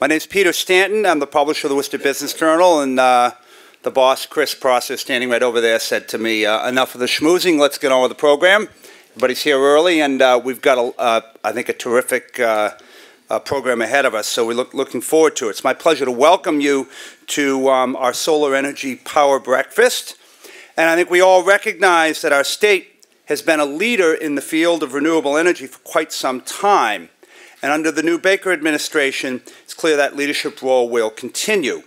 My name's Peter Stanton. I'm the publisher of the Worcester Business Journal, and the boss, Chris Prosser, standing right over there, said to me, enough of the schmoozing, let's get on with the program. Everybody's here early, and we've got, I think, a terrific program ahead of us, so we're looking forward to it. It's my pleasure to welcome you to our Solar Energy Power Breakfast. And I think we all recognize that our state has been a leader in the field of renewable energy for quite some time. And under the new Baker administration, it's clear that leadership role will continue.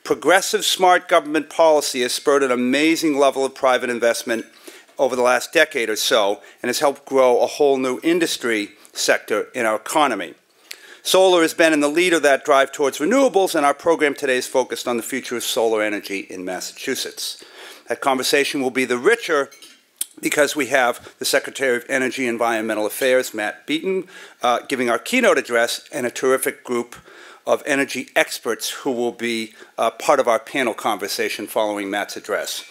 Progressive smart government policy has spurred an amazing level of private investment over the last decade or so and has helped grow a whole new industry sector in our economy. Solar has been in the lead of that drive towards renewables, and our program today is focused on the future of solar energy in Massachusetts. That conversation will be the richer because we have the Secretary of Energy and Environmental Affairs, Matt Beaton, giving our keynote address, and a terrific group of energy experts who will be part of our panel conversation following Matt's address.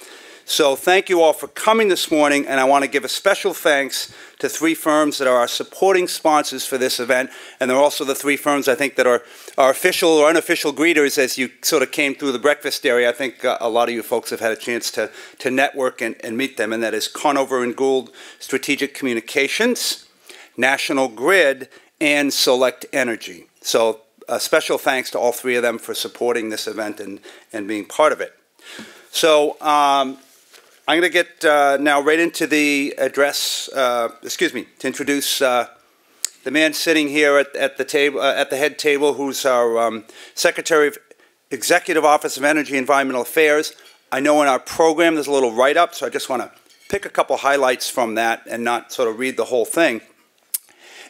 So thank you all for coming this morning, and I want to give a special thanks to three firms that are our supporting sponsors for this event, and they're also the three firms, I think, that are our official or unofficial greeters as you sort of came through the breakfast area. I think a lot of you folks have had a chance to network and meet them, and that is Conover & Gould Strategic Communications, National Grid, and Select Energy. So a special thanks to all three of them for supporting this event and being part of it. So I'm going to get now right into the address, to introduce the man sitting here at the table, at the head table, who's our Secretary of Executive Office of Energy and Environmental Affairs. I know in our program there's a little write-up, so I just want to pick a couple highlights from that and not sort of read the whole thing.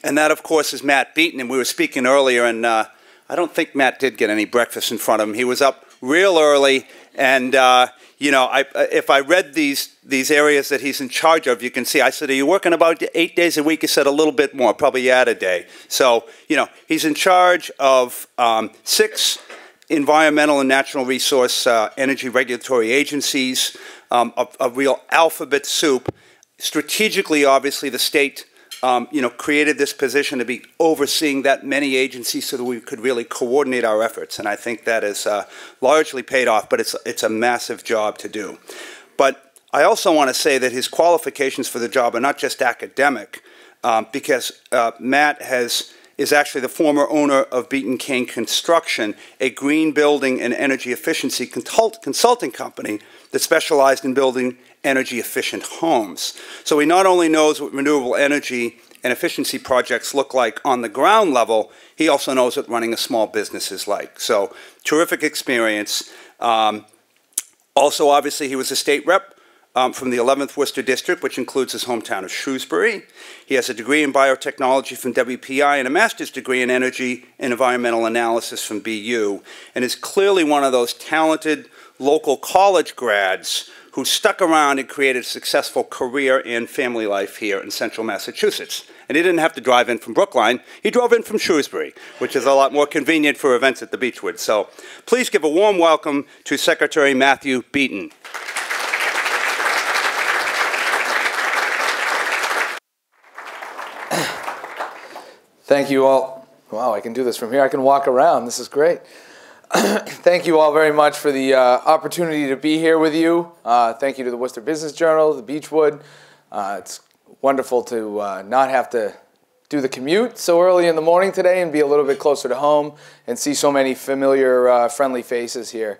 And that, of course, is Matt Beaton, and we were speaking earlier, and I don't think Matt did get any breakfast in front of him. He was up real early, and you know, if I read these areas that he's in charge of, you can see, I said, are you working about 8 days a week? He said a little bit more, probably add a day. So, you know, he's in charge of 6 environmental and natural resource energy regulatory agencies, a real alphabet soup. Strategically, obviously, the state you know, created this position to be overseeing that many agencies so that we could really coordinate our efforts. And I think that is largely paid off, but it's a massive job to do. But I also want to say that his qualifications for the job are not just academic, because Matt is actually the former owner of Beaton Kane Construction, a green building and energy efficiency consulting company that specialized in building energy-efficient homes. So he not only knows what renewable energy and efficiency projects look like on the ground level, he also knows what running a small business is like. So terrific experience. Also, obviously, he was a state rep from the 11th Worcester District, which includes his hometown of Shrewsbury. He has a degree in biotechnology from WPI and a master's degree in energy and environmental analysis from BU, and is clearly one of those talented local college grads who stuck around and created a successful career and family life here in central Massachusetts. And he didn't have to drive in from Brookline. He drove in from Shrewsbury, which is a lot more convenient for events at the Beechwood. So please give a warm welcome to Secretary Matthew Beaton. Thank you all. Wow, I can do this from here. I can walk around. This is great. Thank you all very much for the opportunity to be here with you. Thank you to the Worcester Business Journal, the Beechwood. It's wonderful to not have to do the commute so early in the morning today and be a little bit closer to home and see so many familiar, friendly faces here.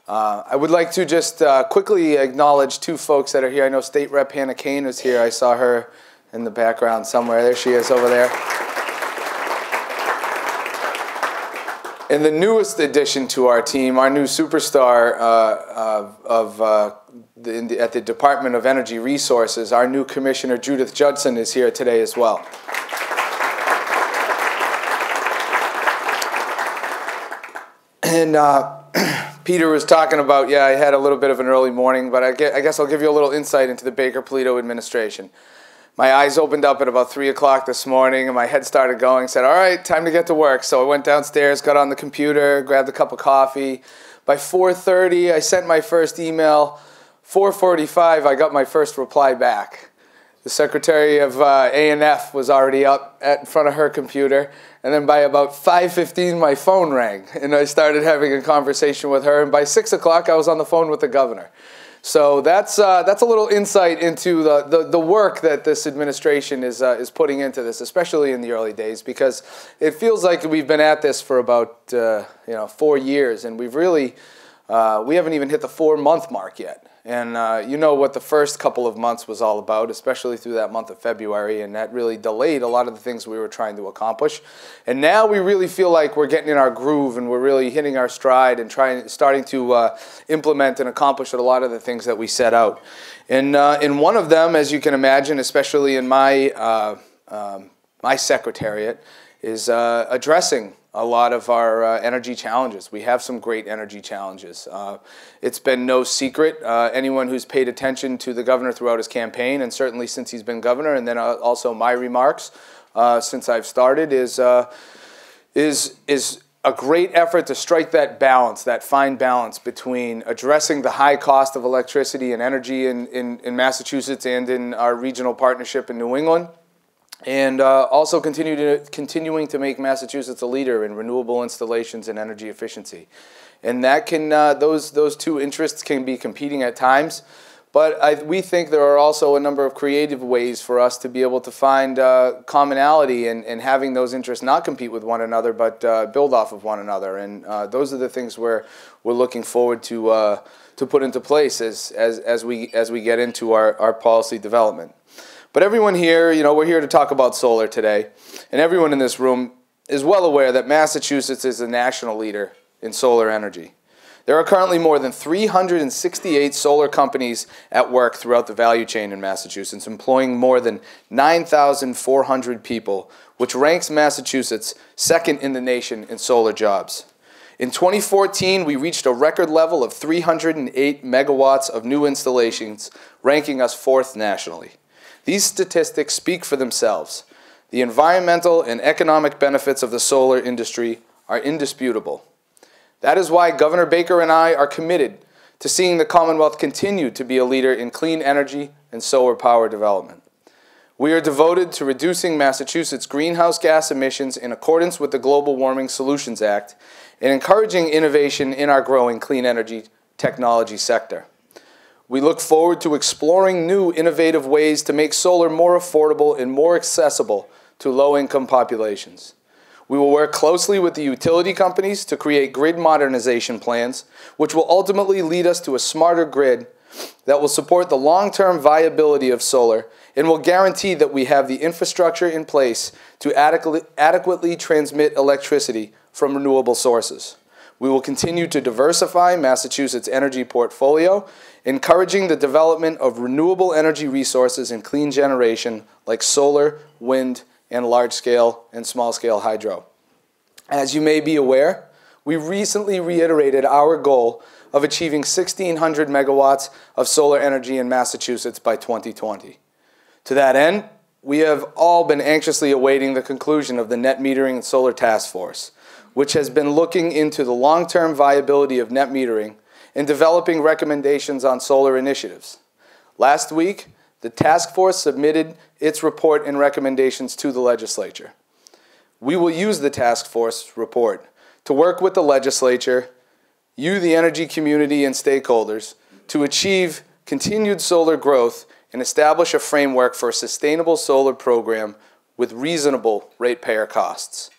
I would like to just quickly acknowledge 2 folks that are here. I know State Rep Hannah Kane is here. I saw her in the background somewhere. There she is over there. And the newest addition to our team, our new superstar at the Department of Energy Resources, our new Commissioner Judith Judson is here today as well. And Peter was talking about, yeah, I had a little bit of an early morning, but I guess I'll give you a little insight into the Baker-Polito administration. My eyes opened up at about 3 o'clock this morning, and my head started going. Said, all right, time to get to work. So I went downstairs, got on the computer, grabbed a cup of coffee. By 4:30, I sent my first email. 4:45, I got my first reply back. The Secretary of A&F was already up in front of her computer, and then by about 5:15 my phone rang, and I started having a conversation with her, and by 6 o'clock I was on the phone with the governor. So that's a little insight into the work that this administration is putting into this, especially in the early days, because it feels like we've been at this for about 4 years, and we haven't even hit the 4-month mark yet. And you know what the first couple of months was all about, especially through that month of February, and that really delayed a lot of the things we were trying to accomplish. And now we really feel like we're getting in our groove, and we're really hitting our stride and starting to implement and accomplish a lot of the things that we set out. And in one of them, as you can imagine, especially in my secretariat, is addressing a lot of our energy challenges. We have some great energy challenges. It's been no secret. Anyone who's paid attention to the governor throughout his campaign, and certainly since he's been governor, and then also my remarks since I've started, is a great effort to strike that balance, that fine balance between addressing the high cost of electricity and energy in Massachusetts and in our regional partnership in New England, and also continuing to make Massachusetts a leader in renewable installations and energy efficiency. And that can those two interests can be competing at times, but we think there are also a number of creative ways for us to be able to find commonality and having those interests not compete with one another, but build off of one another. And those are the things we're looking forward to put into place as we get into our policy development. But everyone here, we're here to talk about solar today, and everyone in this room is well aware that Massachusetts is a national leader in solar energy. There are currently more than 368 solar companies at work throughout the value chain in Massachusetts, employing more than 9,400 people, which ranks Massachusetts second in the nation in solar jobs. In 2014, we reached a record level of 308 megawatts of new installations, ranking us 4th nationally. These statistics speak for themselves. The environmental and economic benefits of the solar industry are indisputable. That is why Governor Baker and I are committed to seeing the Commonwealth continue to be a leader in clean energy and solar power development. We are devoted to reducing Massachusetts' greenhouse gas emissions in accordance with the Global Warming Solutions Act and encouraging innovation in our growing clean energy technology sector. We look forward to exploring new innovative ways to make solar more affordable and more accessible to low-income populations. We will work closely with the utility companies to create grid modernization plans, which will ultimately lead us to a smarter grid that will support the long-term viability of solar and will guarantee that we have the infrastructure in place to adequately transmit electricity from renewable sources. We will continue to diversify Massachusetts' energy portfolio, encouraging the development of renewable energy resources and clean generation like solar, wind, and large-scale and small-scale hydro. As you may be aware, we recently reiterated our goal of achieving 1,600 megawatts of solar energy in Massachusetts by 2020. To that end, we have all been anxiously awaiting the conclusion of the Net Metering and Solar Task Force, which has been looking into the long-term viability of net metering and developing recommendations on solar initiatives. Last week, the task force submitted its report and recommendations to the legislature. We will use the task force report to work with the legislature, you, the energy community, and stakeholders to achieve continued solar growth and establish a framework for a sustainable solar program with reasonable ratepayer costs.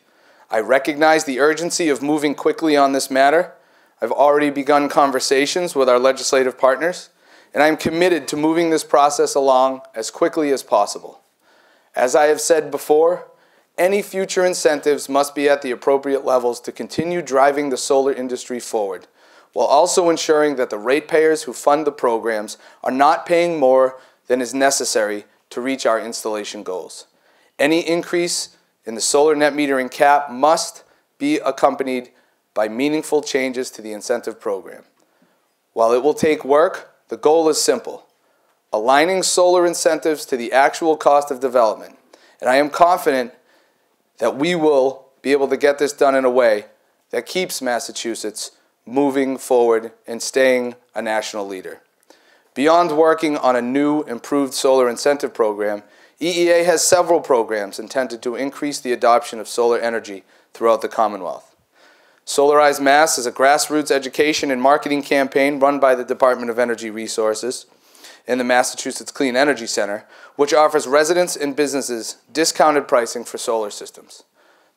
I recognize the urgency of moving quickly on this matter. I've already begun conversations with our legislative partners, and I am committed to moving this process along as quickly as possible. As I have said before, any future incentives must be at the appropriate levels to continue driving the solar industry forward, while also ensuring that the ratepayers who fund the programs are not paying more than is necessary to reach our installation goals. Any increase in the solar net metering cap must be accompanied by meaningful changes to the incentive program. While it will take work, the goal is simple: aligning solar incentives to the actual cost of development. And I am confident that we will be able to get this done in a way that keeps Massachusetts moving forward and staying a national leader. Beyond working on a new, improved solar incentive program, EEA has several programs intended to increase the adoption of solar energy throughout the Commonwealth. Solarize Mass is a grassroots education and marketing campaign run by the Department of Energy Resources and the Massachusetts Clean Energy Center, which offers residents and businesses discounted pricing for solar systems.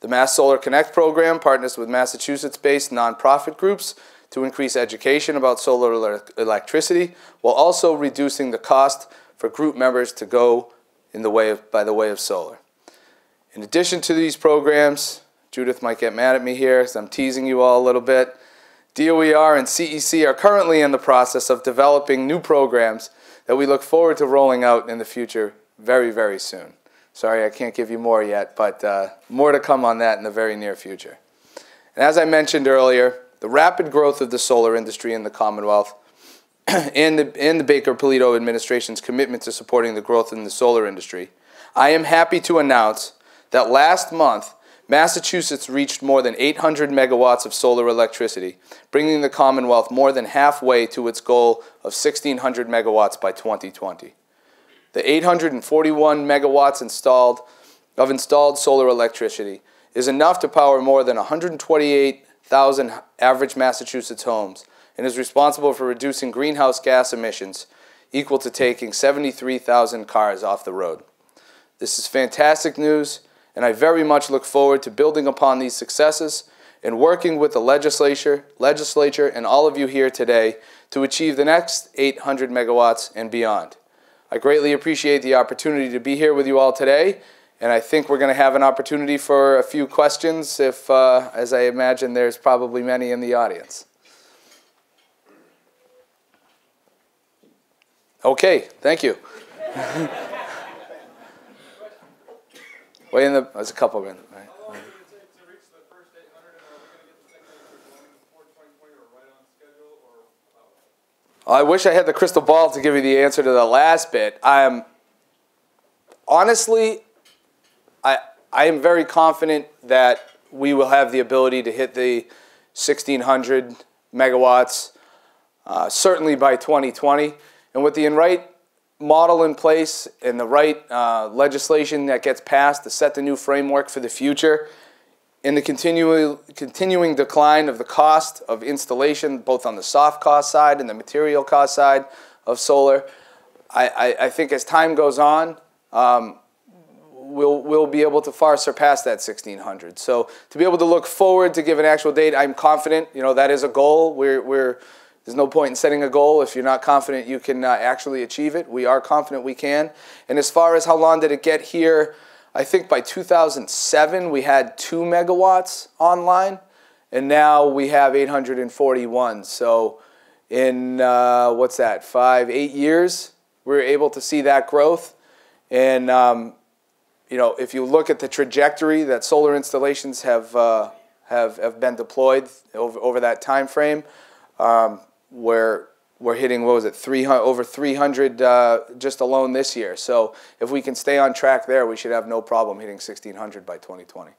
The Mass Solar Connect program partners with Massachusetts-based nonprofit groups to increase education about solar electricity while also reducing the cost for group members to go by the way of solar. In addition to these programs, Judith might get mad at me here because I'm teasing you all a little bit, DOER and CEC are currently in the process of developing new programs that we look forward to rolling out in the future very, very soon. Sorry, I can't give you more yet, but more to come on that in the very near future. And as I mentioned earlier, the rapid growth of the solar industry in the Commonwealth and the Baker-Polito administration's commitment to supporting the growth in the solar industry, I am happy to announce that last month, Massachusetts reached more than 800 megawatts of solar electricity, bringing the Commonwealth more than halfway to its goal of 1,600 megawatts by 2020. The 841 megawatts of installed solar electricity is enough to power more than 128,000 average Massachusetts homes and is responsible for reducing greenhouse gas emissions equal to taking 73,000 cars off the road. This is fantastic news, and I very much look forward to building upon these successes and working with the legislature and all of you here today to achieve the next 800 megawatts and beyond. I greatly appreciate the opportunity to be here with you all today, and I think we're going to have an opportunity for a few questions, as I imagine there's probably many in the audience. Okay, thank you. There's a couple of minutes. Right? How long did it take to reach the first 800, and are we going to get the second 800 going before 2020 or right on schedule, or how? I wish I had the crystal ball to give you the answer to the last bit. Honestly, I am very confident that we will have the ability to hit the 1,600 megawatts, certainly by 2020. And with the right model in place and the right legislation that gets passed to set the new framework for the future, and the continuing decline of the cost of installation, both on the soft cost side and the material cost side of solar, I think as time goes on, we'll be able to far surpass that 1,600. So to be able to look forward to give an actual date, I'm confident. That is a goal. There's no point in setting a goal if you're not confident you can actually achieve it. We are confident we can. And as far as how long did it get here, I think by 2007 we had 2 megawatts online, and now we have 841. So in, 8 years, we're able to see that growth. And, if you look at the trajectory that solar installations have been deployed over that time frame, we're hitting, over 300 just alone this year. So if we can stay on track there, we should have no problem hitting 1,600 by 2020.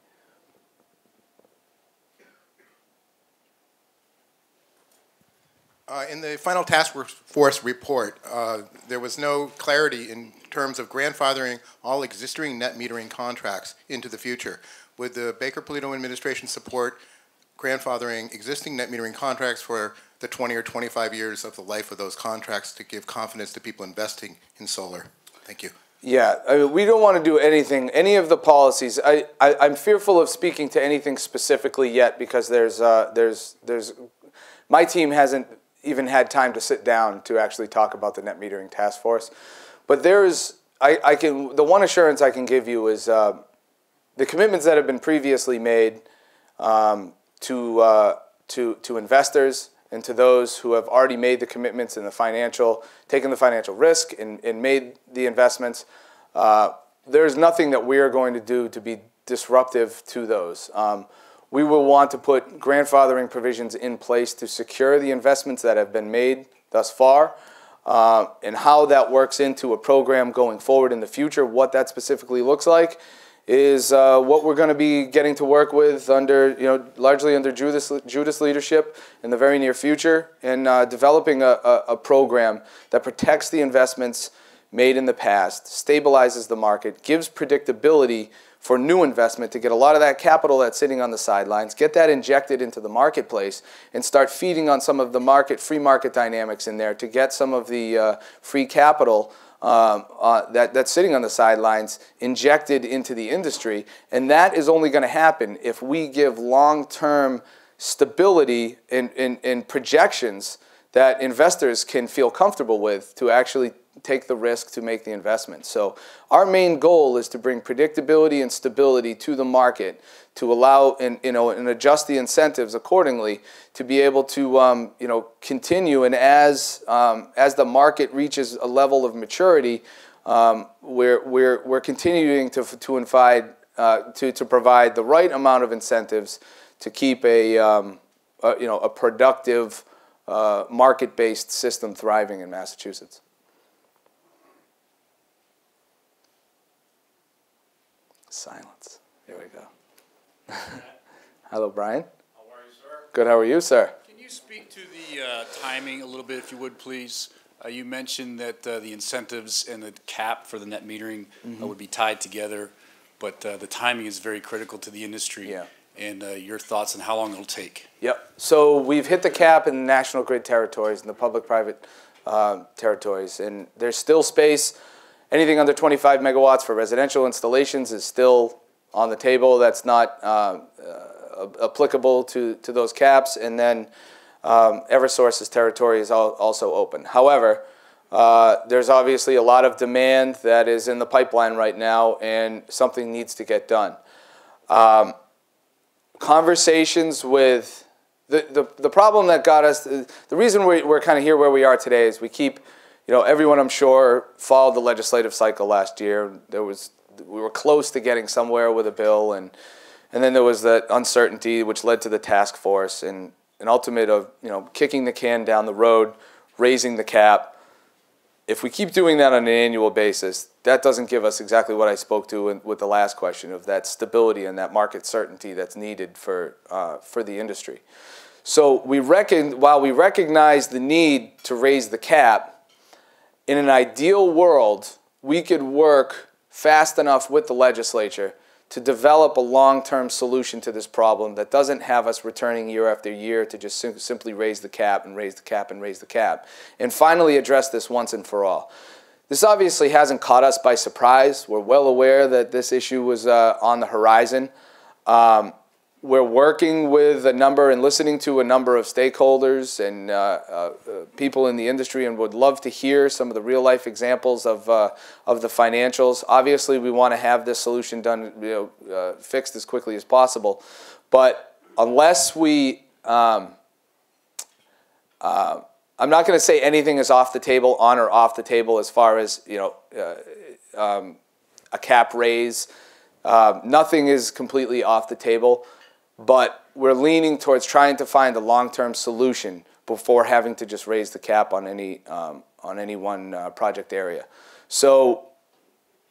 In the final task force report, there was no clarity in terms of grandfathering all existing net metering contracts into the future. Would the Baker-Polito administration support grandfathering existing net metering contracts for the 20 or 25 years of the life of those contracts to give confidence to people investing in solar? Thank you. Yeah, we don't want to do anything, any of the policies. I'm fearful of speaking to anything specifically yet because my team hasn't even had time to sit down to actually talk about the net metering task force. But the one assurance I can give you is the commitments that have been previously made to investors and to those who have already made the commitments and taken the financial risk and made the investments. There's nothing that we are going to do to be disruptive to those. We will want to put grandfathering provisions in place to secure the investments that have been made thus far, and how that works into a program going forward in the future, what that specifically looks like, is what we're going to be getting to work with under, largely under Judith's leadership in the very near future, and developing a program that protects the investments made in the past, stabilizes the market, gives predictability for new investment to get a lot of that capital that's sitting on the sidelines, get that injected into the marketplace, and start feeding on some of the free market dynamics in there to get some of the free capital that's sitting on the sidelines injected into the industry. And that is only going to happen if we give long-term stability in projections that investors can feel comfortable with to actually take the risk to make the investment. So our main goal is to bring predictability and stability to the market to allow and adjust the incentives accordingly to be able to continue. And as the market reaches a level of maturity, we're continuing to provide the right amount of incentives to keep a productive market-based system thriving in Massachusetts. Silence. Here we go. Hello, Brian. How are you, sir? Good. How are you, sir? Can you speak to the timing a little bit, if you would, please? You mentioned that the incentives and the cap for the net metering would be tied together, but the timing is very critical to the industry. Yeah. And your thoughts on how long it'll take. Yep. So we've hit the cap in the national grid territories and the public-private territories, and there's still space. Anything under 25 megawatts for residential installations is still on the table. That's not applicable to those caps. And then Eversource's territory is also open. However, there's obviously a lot of demand that is in the pipeline right now, and something needs to get done. Conversations with the problem that got us, the reason we're kind of here where we are today is we keep, everyone I'm sure followed the legislative cycle last year. We were close to getting somewhere with a bill, and then there was that uncertainty which led to the task force and an ultimate of kicking the can down the road, raising the cap. If we keep doing that on an annual basis, that doesn't give us exactly what I spoke to with the last question of that stability and that market certainty that's needed for the industry. So while we recognize the need to raise the cap, in an ideal world, we could work fast enough with the legislature to develop a long-term solution to this problem that doesn't have us returning year after year to just simply raise the cap and raise the cap and raise the cap, and finally address this once and for all. This obviously hasn't caught us by surprise. We're well aware that this issue was on the horizon. We're working with a number and listening to a number of stakeholders and people in the industry, and would love to hear some of the real-life examples of the financials. Obviously, we want to have this solution done, fixed as quickly as possible. But unless we, I'm not going to say anything is off the table, on or off the table, as far as a cap raise. Nothing is completely off the table. But we're leaning towards trying to find a long-term solution before having to just raise the cap on any one project area. So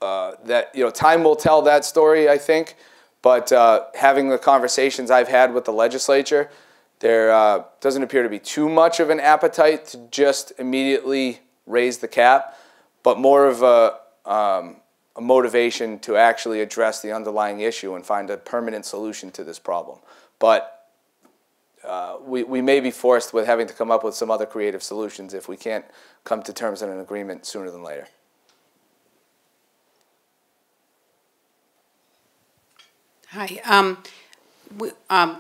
time will tell that story, I think. But having the conversations I've had with the legislature, there doesn't appear to be too much of an appetite to just immediately raise the cap, but more of a motivation to actually address the underlying issue and find a permanent solution to this problem. But we may be forced with having to come up with some other creative solutions if we can't come to terms on an agreement sooner than later. Hi.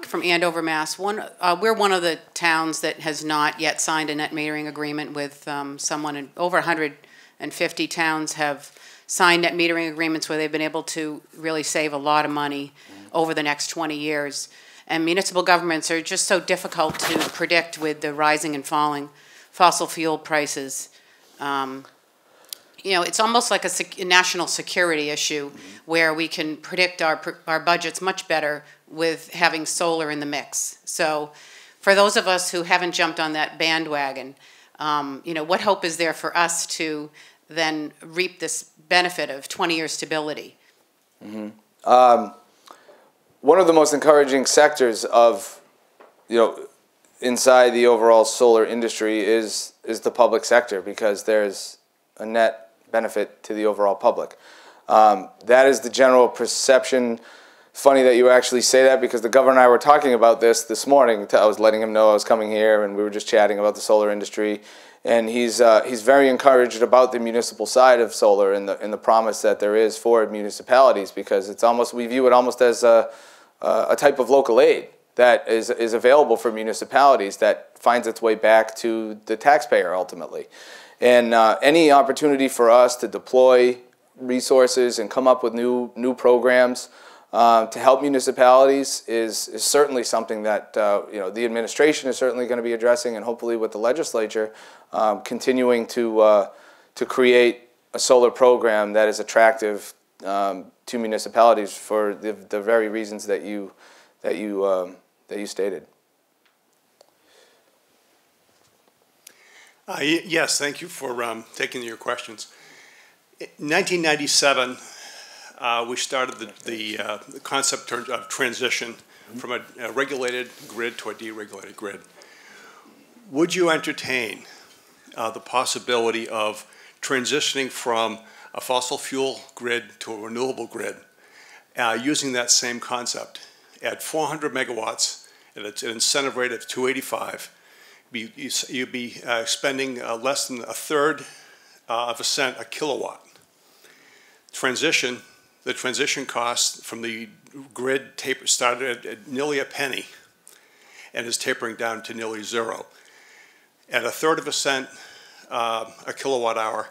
From Andover, Mass. We're one of the towns that has not yet signed a net metering agreement with someone. And over 150 towns have signed net metering agreements where they've been able to really save a lot of money over the next 20 years. And municipal governments are just so difficult to predict with the rising and falling fossil fuel prices. It's almost like a national security issue where we can predict our budgets much better with having solar in the mix. So for those of us who haven't jumped on that bandwagon, what hope is there for us to then reap this benefit of 20-year stability? One of the most encouraging sectors of, inside the overall solar industry is the public sector, because there's a net benefit to the overall public. That is the general perception. Funny that you actually say that, because the governor and I were talking about this morning. I was letting him know I was coming here, and we were just chatting about the solar industry. And he's very encouraged about the municipal side of solar and the promise that there is for municipalities, because we view it almost as a type of local aid that is available for municipalities that finds its way back to the taxpayer ultimately. And any opportunity for us to deploy resources and come up with new programs to help municipalities is certainly something that the administration is certainly going to be addressing, and hopefully with the legislature continuing to create a solar program that is attractive to municipalities for the very reasons that you stated. Yes, thank you for taking your questions. In 1997, we started the concept of transition from a regulated grid to a deregulated grid. Would you entertain the possibility of transitioning from a fossil fuel grid to a renewable grid using that same concept? At 400 megawatts, at an incentive rate of 285, you'd be spending less than a third of a cent a kilowatt. The transition cost from the grid started at nearly a penny and is tapering down to nearly zero. At a third of a cent a kilowatt hour,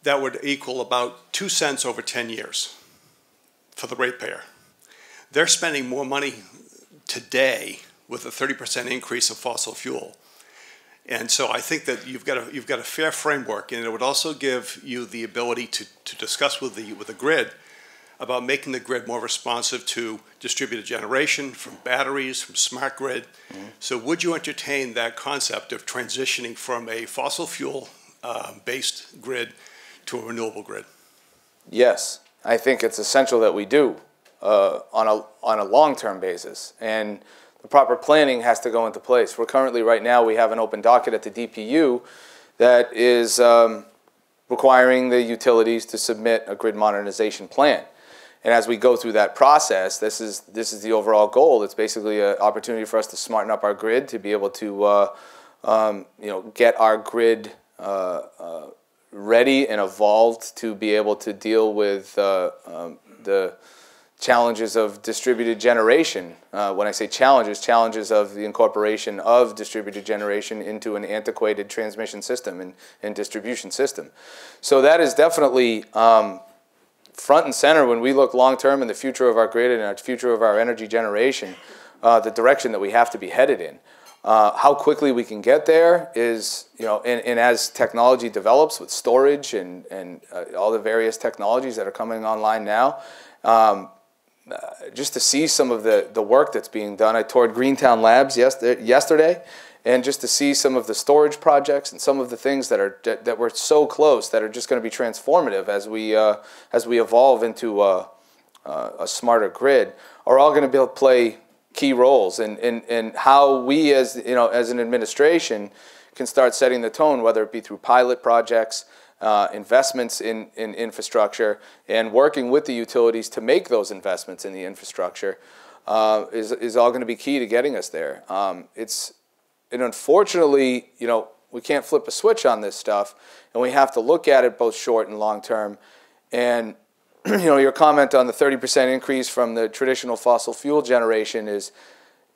that would equal about 2 cents over 10 years for the ratepayer. They're spending more money today with a 30% increase of fossil fuel. And so I think that you've got a fair framework, and it would also give you the ability to discuss with the grid about making the grid more responsive to distributed generation from batteries, from smart grid. Mm-hmm. So would you entertain that concept of transitioning from a fossil fuel based grid to a renewable grid? Yes, I think it's essential that we do on a long-term basis, and the proper planning has to go into place. We're currently, right now, we have an open docket at the DPU that is requiring the utilities to submit a grid modernization plan. And as we go through that process, this is the overall goal. It's basically an opportunity for us to smarten up our grid, to be able to get our grid ready and evolved to be able to deal with the challenges of distributed generation. When I say challenges of the incorporation of distributed generation into an antiquated transmission system and distribution system. So that is definitely front and center when we look long-term in the future of our grid and the future of our energy generation, the direction that we have to be headed in. How quickly we can get there is, and as technology develops with storage and all the various technologies that are coming online now, just to see some of the work that's being done. I toured Greentown Labs yesterday, and just to see some of the storage projects and some of the things that we're so close that are just going to be transformative as we evolve into a smarter grid, are all going to be able to play key roles in how we as an administration can start setting the tone, whether it be through pilot projects, investments in infrastructure, and working with the utilities to make those investments in the infrastructure is all going to be key to getting us there. And unfortunately, we can't flip a switch on this stuff, and we have to look at it both short and long term. And your comment on the 30% increase from the traditional fossil fuel generation is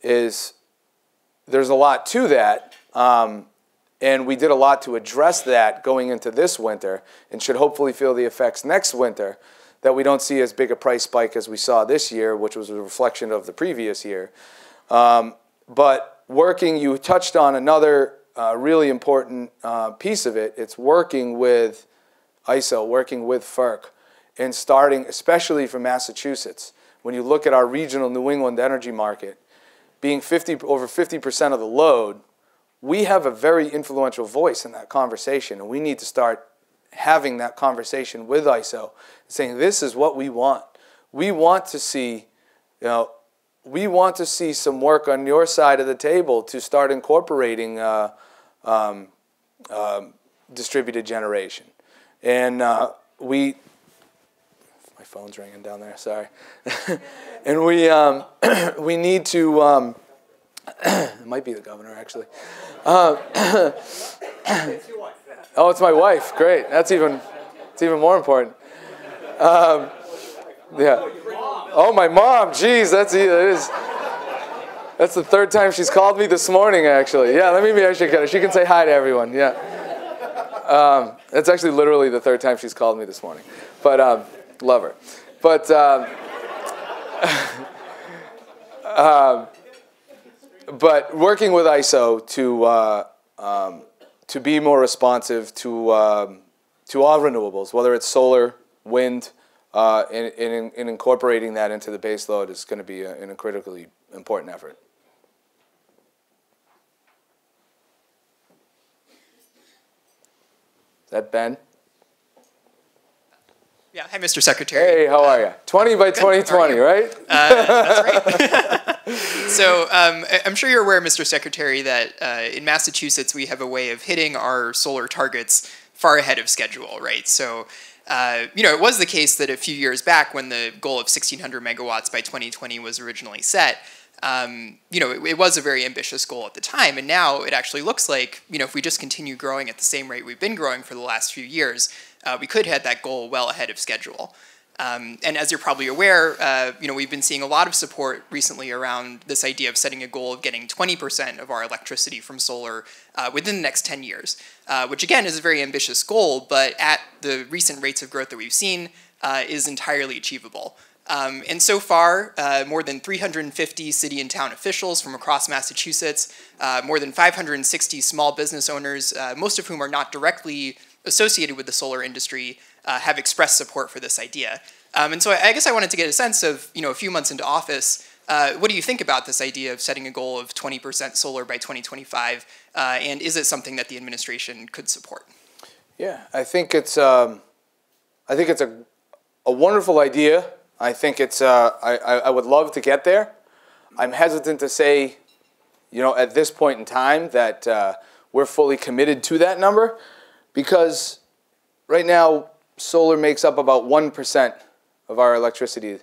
there's a lot to that. And we did a lot to address that going into this winter, and should hopefully feel the effects next winter, that we don't see as big a price spike as we saw this year, which was a reflection of the previous year. But you touched on another really important piece of it. It's working with ISO, working with FERC, and starting, especially for Massachusetts, when you look at our regional New England energy market, being over 50% of the load, we have a very influential voice in that conversation, and we need to start having that conversation with ISO, saying this is what we want. we want to see, we want to see some work on your side of the table to start incorporating distributed generation. And my phone's ringing down there, sorry. And we need to, it might be the governor, actually. Oh, it's my wife. Great. It's even more important. Yeah. Oh, my mom. Jeez, that's the third time she's called me this morning, actually. Yeah, let me actually get her. She can say hi to everyone. Yeah. It's actually literally the third time she's called me this morning. But love her. But but working with ISO to be more responsive to all renewables, whether it's solar, wind, and incorporating that into the base load is going to be a critically important effort. Is that Ben? Yeah, hi, Mr. Secretary. Hey, how are you? 20 by 2020, right? That's right. So I'm sure you're aware, Mr. Secretary, that in Massachusetts we have a way of hitting our solar targets far ahead of schedule, right? So, it was the case that a few years back when the goal of 1,600 megawatts by 2020 was originally set, it was a very ambitious goal at the time, and now it actually looks like, if we just continue growing at the same rate we've been growing for the last few years, we could hit that goal well ahead of schedule. And as you're probably aware, we've been seeing a lot of support recently around this idea of setting a goal of getting 20% of our electricity from solar within the next 10 years, which again is a very ambitious goal, but at the recent rates of growth that we've seen is entirely achievable. And so far, more than 350 city and town officials from across Massachusetts, more than 560 small business owners, most of whom are not directly associated with the solar industry, have expressed support for this idea. And so I guess I wanted to get a sense of, a few months into office, what do you think about this idea of setting a goal of 20% solar by 2025, and is it something that the administration could support? Yeah, I think it's a wonderful idea. I think it's I would love to get there. I'm hesitant to say, at this point in time that we're fully committed to that number, because right now solar makes up about 1% of our electricity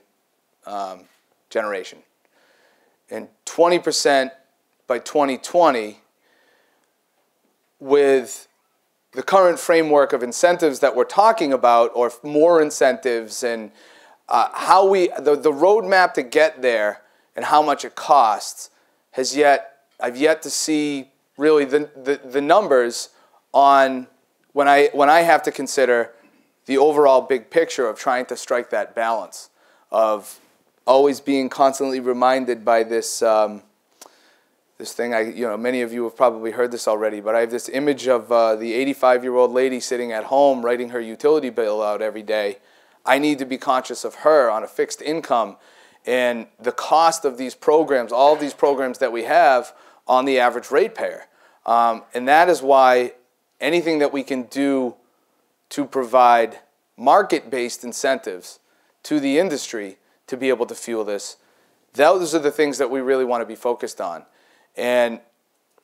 generation. And 20% by 2020, with the current framework of incentives that we're talking about, or more incentives, and how the roadmap to get there and how much it costs I've yet to see really the numbers on when I have to consider the overall big picture of trying to strike that balance of always being constantly reminded by this this thing. Many of you have probably heard this already, but I have this image of the 85-year-old lady sitting at home writing her utility bill out every day. I need to be conscious of her on a fixed income and the cost of these programs, all of these programs that we have on the average ratepayer. And that is why anything that we can do to provide market-based incentives to the industry to be able to fuel this, those are the things that we really want to be focused on. And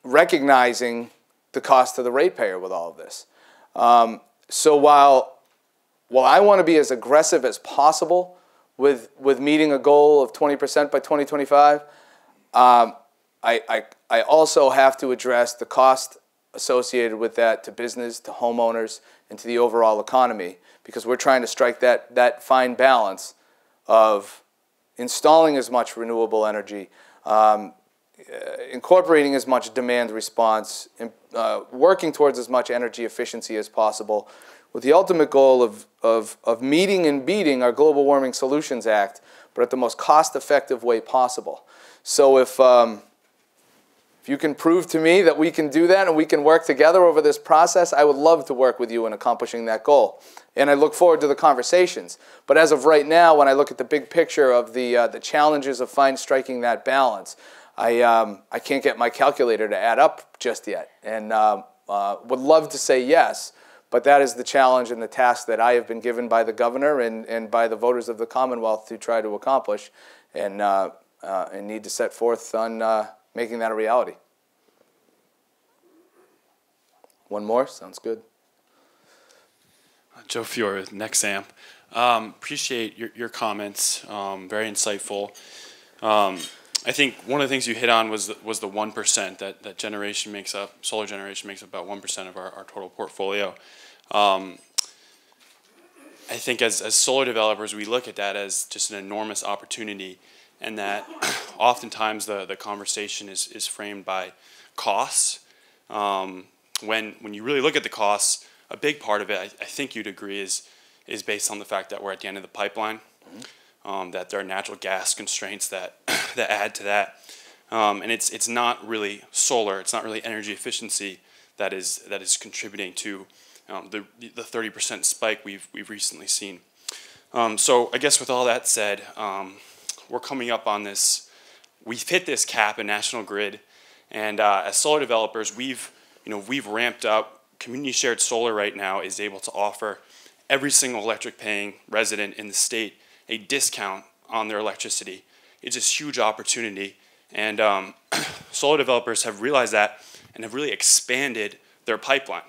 recognizing the cost to the ratepayer with all of this. So while I want to be as aggressive as possible with meeting a goal of 20% by 2025, I also have to address the cost associated with that to business, to homeowners, and to the overall economy, because we're trying to strike that fine balance of installing as much renewable energy, incorporating as much demand response, working towards as much energy efficiency as possible, with the ultimate goal of meeting and beating our Global Warming Solutions Act, but at the most cost-effective way possible. So if you can prove to me that we can do that and we can work together over this process, I would love to work with you in accomplishing that goal. And I look forward to the conversations. But as of right now, when I look at the big picture of the challenges of striking that balance, I can't get my calculator to add up just yet. And would love to say yes, But that is the challenge and the task that I have been given by the governor and by the voters of the Commonwealth to try to accomplish, and need to set forth on making that a reality. One more? Sounds good. Joe Fiore with Nexamp. Appreciate your comments. Very insightful. I think one of the things you hit on was the 1% that generation makes up. Solar generation makes up about 1% of our total portfolio. I think as solar developers, we look at that as just an enormous opportunity, and that oftentimes the conversation is framed by costs. When you really look at the costs, a big part of it, I think you'd agree, is based on the fact that we're at the end of the pipeline, that there are natural gas constraints that that add to that, and it's not really solar, it's not really energy efficiency that is contributing to the 30% spike we've recently seen. So I guess with all that said, we're coming up on this. We've hit this cap in National Grid, and as solar developers, we've ramped up. Community shared solar right now is able to offer every single electric paying resident in the state a discount on their electricity. It's a huge opportunity, and solar developers have realized that and have really expanded their pipeline.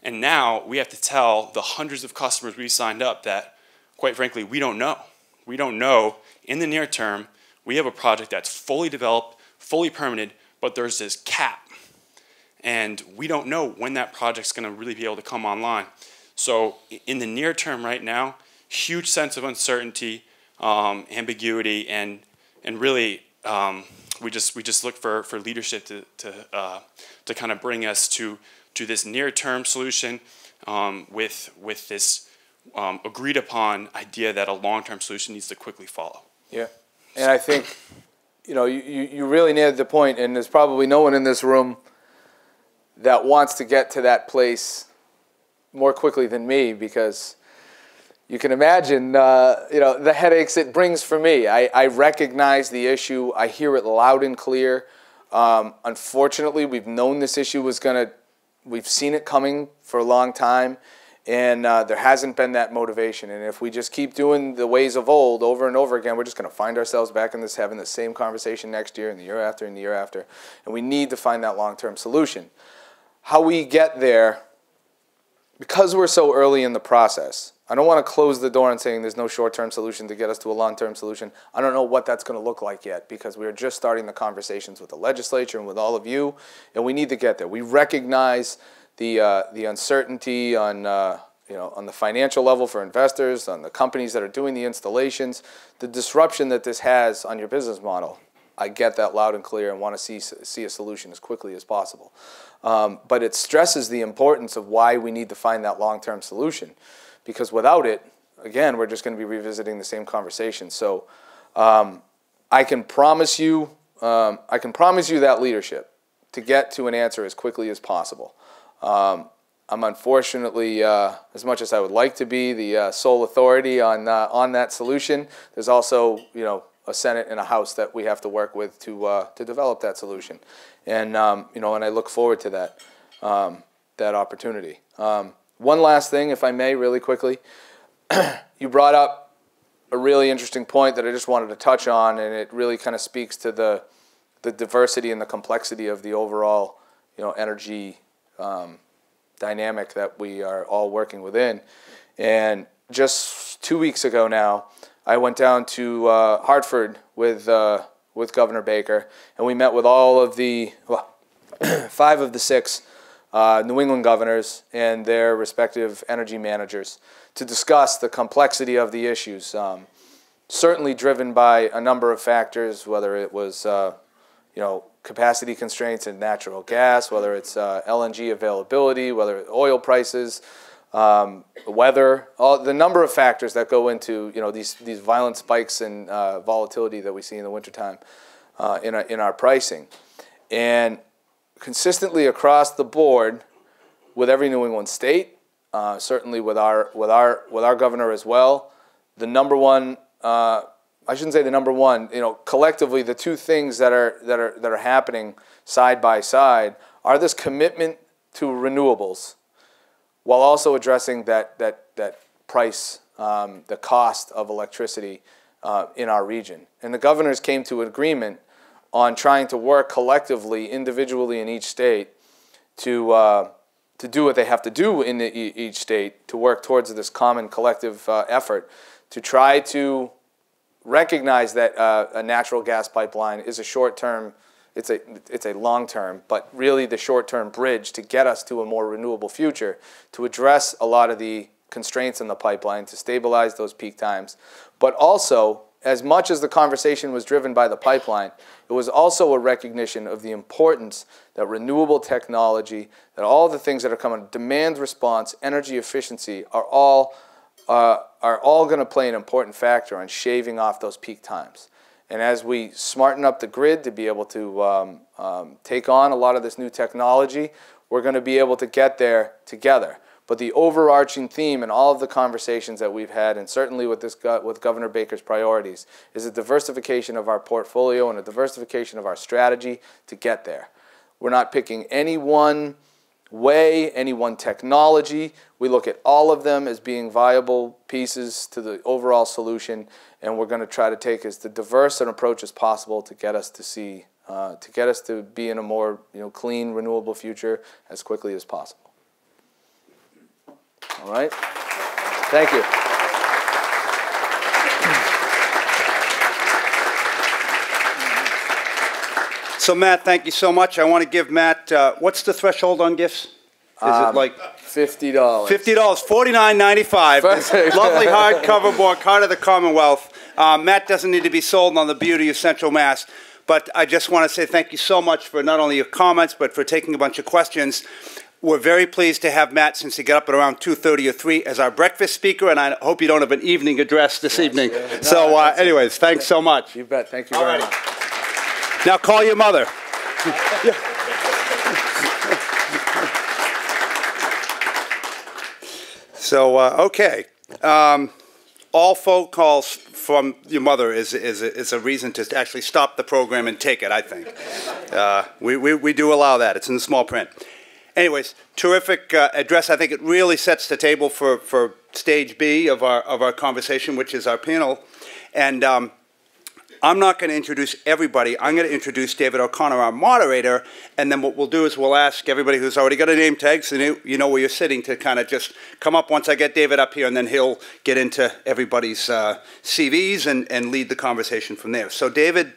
And now we have to tell the hundreds of customers we signed up that, quite frankly, we don't know. We don't know in the near term. We have a project that's fully developed, fully permitted, but there's this cap. And we don't know when that project's going to really be able to come online. So in the near term right now, huge sense of uncertainty, ambiguity, and really we just look for leadership to kind of bring us to this near term solution with this agreed upon idea that a long term solution needs to quickly follow. Yeah, and I think you really nailed the point, and there's probably no one in this room that wants to get to that place more quickly than me, because you can imagine the headaches it brings for me. I recognize the issue. I hear it loud and clear. Unfortunately, we've known this issue we've seen it coming for a long time, and there hasn't been that motivation. And if we just keep doing the ways of old over and over again, we're just going to find ourselves back in this, having the same conversation next year and the year after and the year after. And we need to find that long-term solution. How we get there, because we're so early in the process, I don't want to close the door on saying there's no short-term solution to get us to a long-term solution. I don't know what that's going to look like yet, because we're just starting the conversations with the legislature and with all of you, and we need to get there. We recognize the uncertainty on on the financial level for investors, on the companies that are doing the installations, the disruption that this has on your business model. I get that loud and clear and want to see a solution as quickly as possible. But it stresses the importance of why we need to find that long-term solution, because without it, again, we're just going to be revisiting the same conversation. So I can promise you that leadership to get to an answer as quickly as possible. I'm unfortunately, as much as I would like to be the sole authority on that solution, there's also a Senate and a House that we have to work with to develop that solution, and and I look forward to that opportunity. One last thing, if I may, really quickly, you brought up a really interesting point that I just wanted to touch on, and it really kind of speaks to the diversity and the complexity of the overall energy dynamic that we are all working within. And just 2 weeks ago now, I went down to Hartford with Governor Baker, and we met with all of the 5 of the 6 New England governors and their respective energy managers to discuss the complexity of the issues. Certainly driven by a number of factors, whether it was capacity constraints in natural gas, whether it's LNG availability, whether it's oil prices, weather, the number of factors that go into these violent spikes in volatility that we see in the wintertime in our pricing. And consistently across the board with every New England state, certainly with our governor as well, the number one, I shouldn't say the number one, collectively the 2 things that are happening side by side are this commitment to renewables, while also addressing that price, the cost of electricity in our region. And the governors came to an agreement on trying to work collectively, individually in each state, to do what they have to do in each state to work towards this common collective effort to try to recognize that a natural gas pipeline is a short-term, it's a long-term, but really the short-term bridge to get us to a more renewable future, to address a lot of the constraints in the pipeline, to stabilize those peak times. But also, as much as the conversation was driven by the pipeline, it was also a recognition of the importance that renewable technology, that all the things that are coming, demand response, energy efficiency, are all going to play an important factor on shaving off those peak times. And as we smarten up the grid to be able to take on a lot of this new technology, we're going to be able to get there together. But the overarching theme in all of the conversations that we've had, and certainly with Governor Baker's priorities, is a diversification of our portfolio and a diversification of our strategy to get there. We're not picking any one way, any one technology. We look at all of them as being viable pieces to the overall solution, and we're going to try to take as diverse an approach as possible to get us to be in a more clean, renewable future as quickly as possible. All right? Thank you. So, Matt, thank you so much. I want to give Matt, what's the threshold on gifts? Is it like $50? $50, $49.95. Lovely hardcover book, Heart of the Commonwealth. Matt doesn't need to be sold on the beauty of Central Mass, but I just want to say thank you so much for not only your comments, but for taking a bunch of questions. We're very pleased to have Matt, since he got up at around 2:30 or 3, as our breakfast speaker, and I hope you don't have an evening address this evening. Yeah. So, anyways, thanks so much. You bet. Thank you very much. Now call your mother. So, okay. All phone calls from your mother is a reason to actually stop the program and take it, I think. We do allow that. It's in the small print. Anyways, terrific address. I think it really sets the table for stage B of our conversation, which is our panel. And I'm not going to introduce everybody. I'm going to introduce David O'Connor, our moderator, and then what we'll do is we'll ask everybody who's already got a name tag, so you know where you're sitting, to kind of just come up once I get David up here, and then he'll get into everybody's CVs and lead the conversation from there. So David,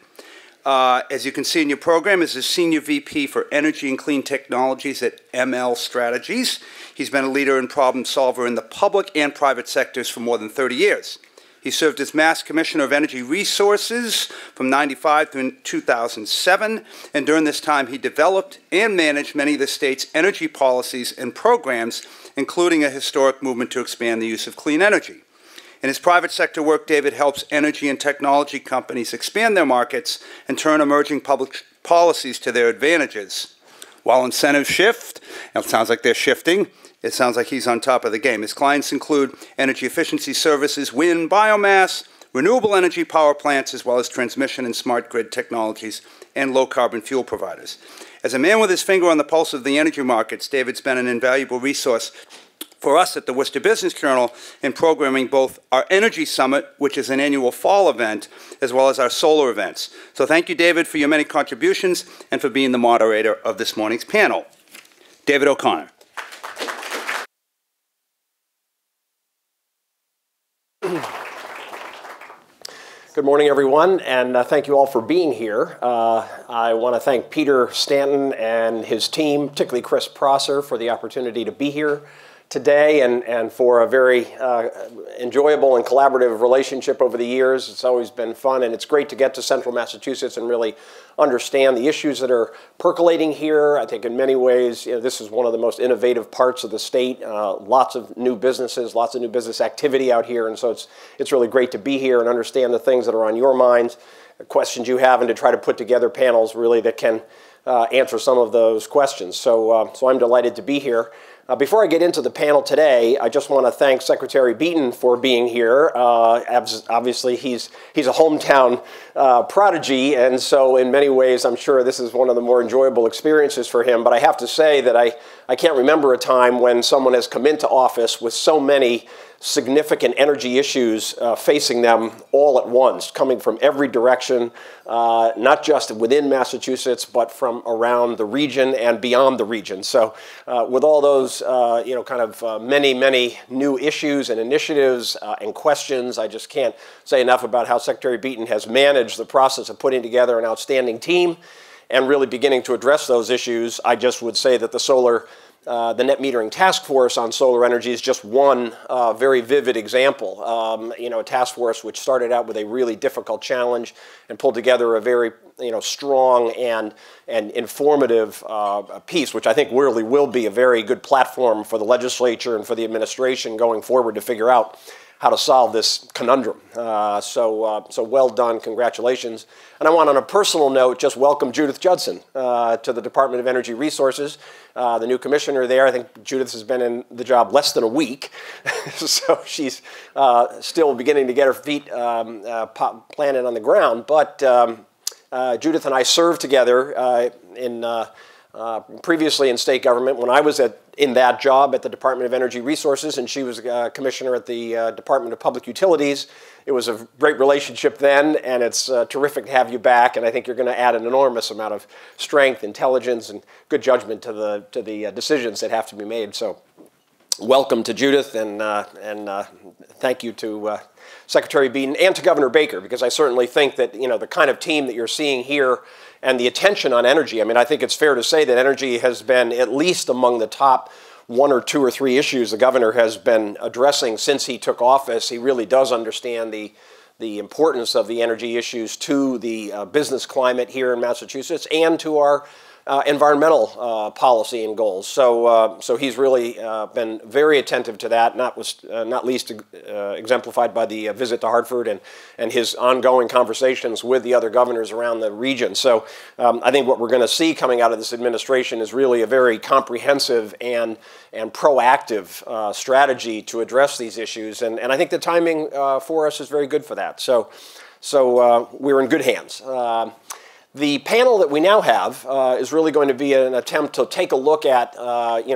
as you can see in your program, is the Senior VP for Energy and Clean Technologies at ML Strategies. He's been a leader and problem solver in the public and private sectors for more than 30 years. He served as Mass Commissioner of Energy Resources from 1995 to 2007, and during this time he developed and managed many of the state's energy policies and programs, including a historic movement to expand the use of clean energy. In his private sector work, David helps energy and technology companies expand their markets and turn emerging public policies to their advantages. While incentives shift, and it sounds like they're shifting, it sounds like he's on top of the game. His clients include energy efficiency services, wind, biomass, renewable energy power plants, as well as transmission and smart grid technologies and low-carbon fuel providers. As a man with his finger on the pulse of the energy markets, David's been an invaluable resource for us at the Worcester Business Journal in programming both our Energy Summit, which is an annual fall event, as well as our solar events. So thank you, David, for your many contributions and for being the moderator of this morning's panel. David O'Connor. Good morning, everyone, and thank you all for being here. I want to thank Peter Stanton and his team, particularly Chris Prosser, for the opportunity to be here today and for a very enjoyable and collaborative relationship over the years. It's always been fun, and it's great to get to Central Massachusetts and really understand the issues that are percolating here. I think in many ways, this is one of the most innovative parts of the state. Lots of new businesses, lots of new business activity out here, and so it's really great to be here and understand the things that are on your minds, the questions you have, and to try to put together panels really that can answer some of those questions. So I'm delighted to be here. Before I get into the panel today, I just want to thank Secretary Beaton for being here. Obviously, he's a hometown prodigy, and so in many ways, I'm sure this is one of the more enjoyable experiences for him. But I have to say that I can't remember a time when someone has come into office with so many significant energy issues facing them all at once, coming from every direction, not just within Massachusetts, but from around the region and beyond the region. So with all those, many new issues and initiatives and questions, I just can't say enough about how Secretary Beaton has managed the process of putting together an outstanding team and really beginning to address those issues. I just would say that the net metering task force on solar energy is just one very vivid example. A task force which started out with a really difficult challenge and pulled together a very strong and informative piece, which I think really will be a very good platform for the legislature and for the administration going forward to figure out how to solve this conundrum. So well done, congratulations. And I want, on a personal note, just welcome Judith Judson to the Department of Energy Resources, the new commissioner there. I think Judith has been in the job less than a week, so she's still beginning to get her feet planted on the ground. But Judith and I served together previously in state government when I was in that job at the Department of Energy Resources, and she was a commissioner at the Department of Public Utilities. It was a great relationship then, and it's terrific to have you back, and I think you're going to add an enormous amount of strength, intelligence, and good judgment to the decisions that have to be made. So welcome to Judith, and thank you to Secretary Beaton and to Governor Baker, because I certainly think that the kind of team that you're seeing here and the attention on energy. I mean, I think it's fair to say that energy has been at least among the top 1 or 2 or 3 issues the governor has been addressing since he took office. He really does understand the importance of the energy issues to the business climate here in Massachusetts and to our environmental policy and goals. So he's really been very attentive to that, not least exemplified by the visit to Hartford and his ongoing conversations with the other governors around the region. So I think what we're going to see coming out of this administration is really a very comprehensive and proactive strategy to address these issues. And I think the timing for us is very good for that. So we're in good hands. The panel that we now have is really going to be an attempt to take a look at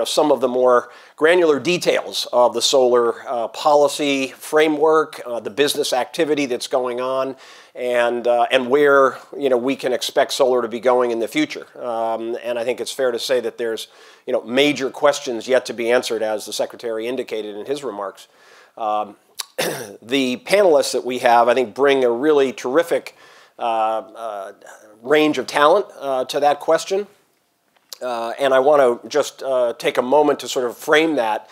some of the more granular details of the solar policy framework, the business activity that's going on, and where we can expect solar to be going in the future. And I think it's fair to say that there's major questions yet to be answered, as the Secretary indicated in his remarks. The panelists that we have, I think, bring a really terrific range of talent to that question. And I want to just take a moment to sort of frame that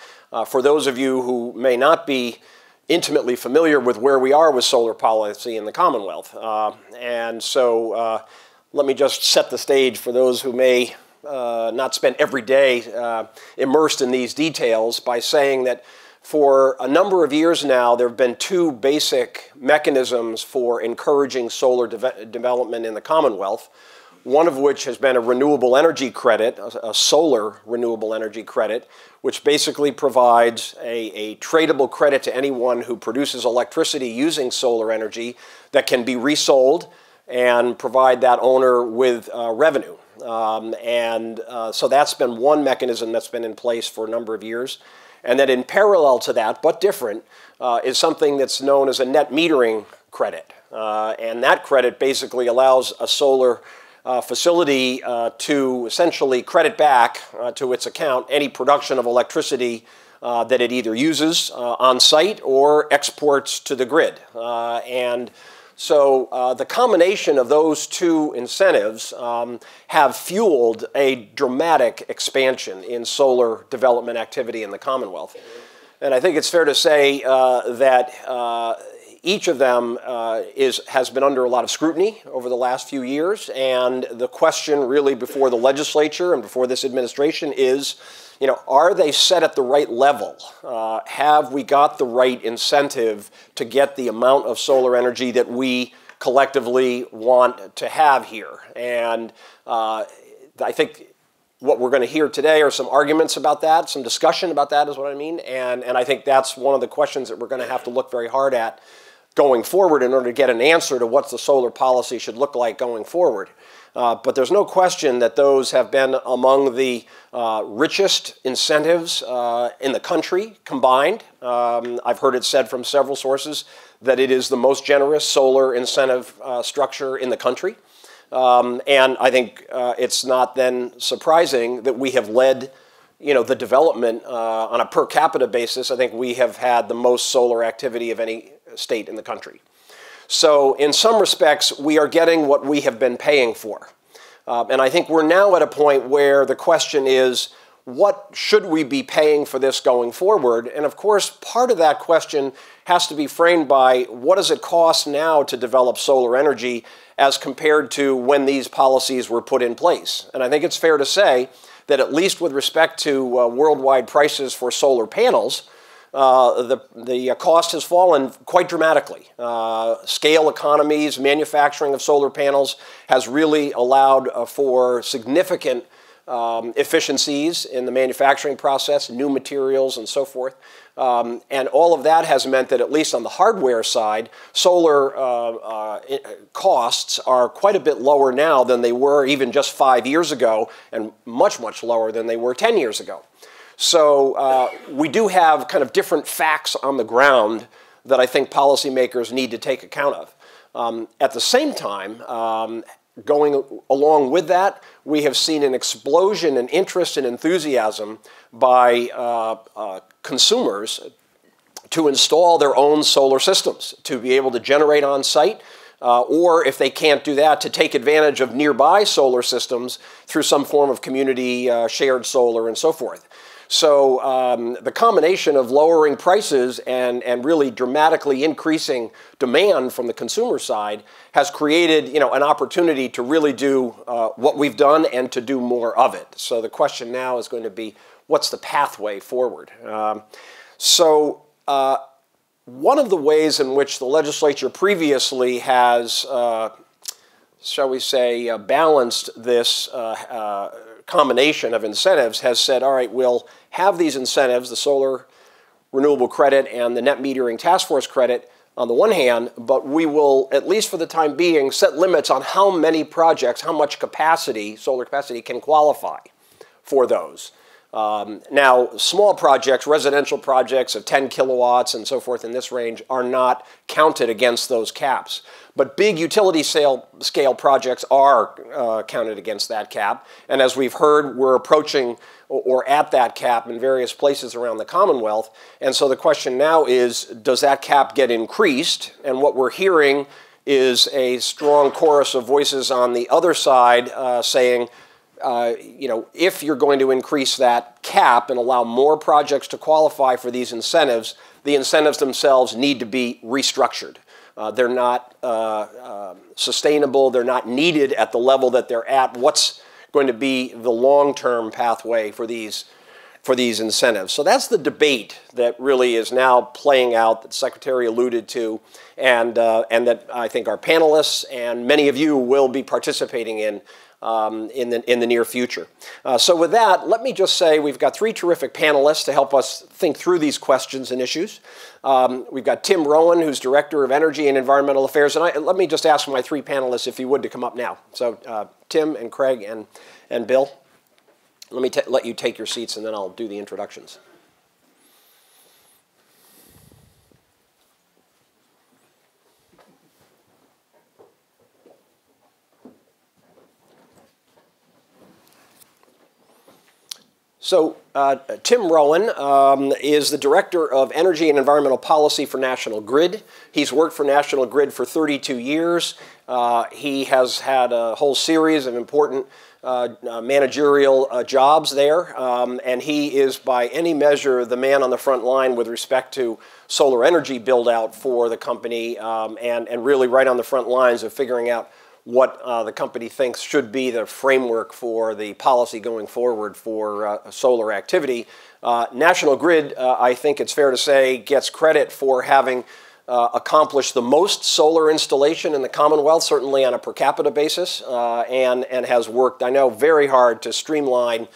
for those of you who may not be intimately familiar with where we are with solar policy in the Commonwealth. And so let me just set the stage for those who may not spend every day immersed in these details by saying that for a number of years now, there have been 2 basic mechanisms for encouraging solar development in the Commonwealth, one of which has been a renewable energy credit, a solar renewable energy credit, which basically provides a tradable credit to anyone who produces electricity using solar energy that can be resold and provide that owner with revenue. So that's been one mechanism that's been in place for a number of years. And then in parallel to that, but different, is something that's known as a net metering credit. And that credit basically allows a solar facility to essentially credit back to its account any production of electricity that it either uses on site or exports to the grid. So the combination of those 2 incentives have fueled a dramatic expansion in solar development activity in the Commonwealth. And I think it's fair to say that each of them has been under a lot of scrutiny over the last few years. And the question really before the legislature and before this administration is, are they set at the right level? Have we got the right incentive to get the amount of solar energy that we collectively want to have here? And I think what we're going to hear today are some arguments about that, some discussion about that is what I mean. And I think that's one of the questions that we're going to have to look very hard at going forward in order to get an answer to what the solar policy should look like going forward. But there's no question that those have been among the richest incentives in the country combined. I've heard it said from several sources that it is the most generous solar incentive structure in the country. And I think it's not then surprising that we have led the development on a per capita basis. I think we have had the most solar activity of any state in the country. So in some respects, we are getting what we have been paying for. And I think we're now at a point where the question is, what should we be paying for this going forward? And of course, part of that question has to be framed by what does it cost now to develop solar energy as compared to when these policies were put in place. And I think it's fair to say that at least with respect to worldwide prices for solar panels, the cost has fallen quite dramatically. Scale economies, manufacturing of solar panels has really allowed for significant efficiencies in the manufacturing process, new materials and so forth. And all of that has meant that at least on the hardware side, solar costs are quite a bit lower now than they were even just 5 years ago, and much, much lower than they were 10 years ago. So we do have kind of different facts on the ground that I think policymakers need to take account of. At the same time, going along with that, we have seen an explosion in interest and enthusiasm by consumers to install their own solar systems, to be able to generate on site, or if they can't do that, to take advantage of nearby solar systems through some form of community shared solar and so forth. So the combination of lowering prices and really dramatically increasing demand from the consumer side has created an opportunity to really do what we've done and to do more of it. So the question now is going to be, what's the pathway forward? One of the ways in which the legislature previously has, shall we say, balanced this combination of incentives has said, all right, we'll have these incentives, the solar renewable credit and the net metering task force credit on the one hand, but we will, at least for the time being, set limits on how many projects, how much capacity, solar capacity, can qualify for those. Now, small projects, residential projects of 10 kilowatts and so forth in this range are not counted against those caps. But big utility scale projects are counted against that cap. And as we've heard, we're approaching or at that cap in various places around the Commonwealth. And so the question now is, does that cap get increased? And what we're hearing is a strong chorus of voices on the other side saying, if you're going to increase that cap and allow more projects to qualify for these incentives, the incentives themselves need to be restructured. They're not sustainable. They're not needed at the level that they're at. What's going to be the long-term pathway for these incentives? So that's the debate that really is now playing out that the Secretary alluded to, and that I think our panelists and many of you will be participating in the near future. So with that, let me just say we've got three terrific panelists to help us think through these questions and issues. We've got Tim Roughan, who's Director of Energy and Environmental Affairs. And let me just ask my three panelists, if you would, to come up now. So Tim and Craig and Bill, let me let you take your seats, and then I'll do the introductions. So Tim Roughan is the Director of Energy and Environmental Policy for National Grid. He's worked for National Grid for 32 years. He has had a whole series of important managerial jobs there, and he is by any measure the man on the front line with respect to solar energy build-out for the company, and really right on the front lines of figuring out what the company thinks should be the framework for the policy going forward for solar activity. National Grid, I think it's fair to say, gets credit for having accomplished the most solar installation in the Commonwealth, certainly on a per capita basis, and has worked, I know, very hard to streamline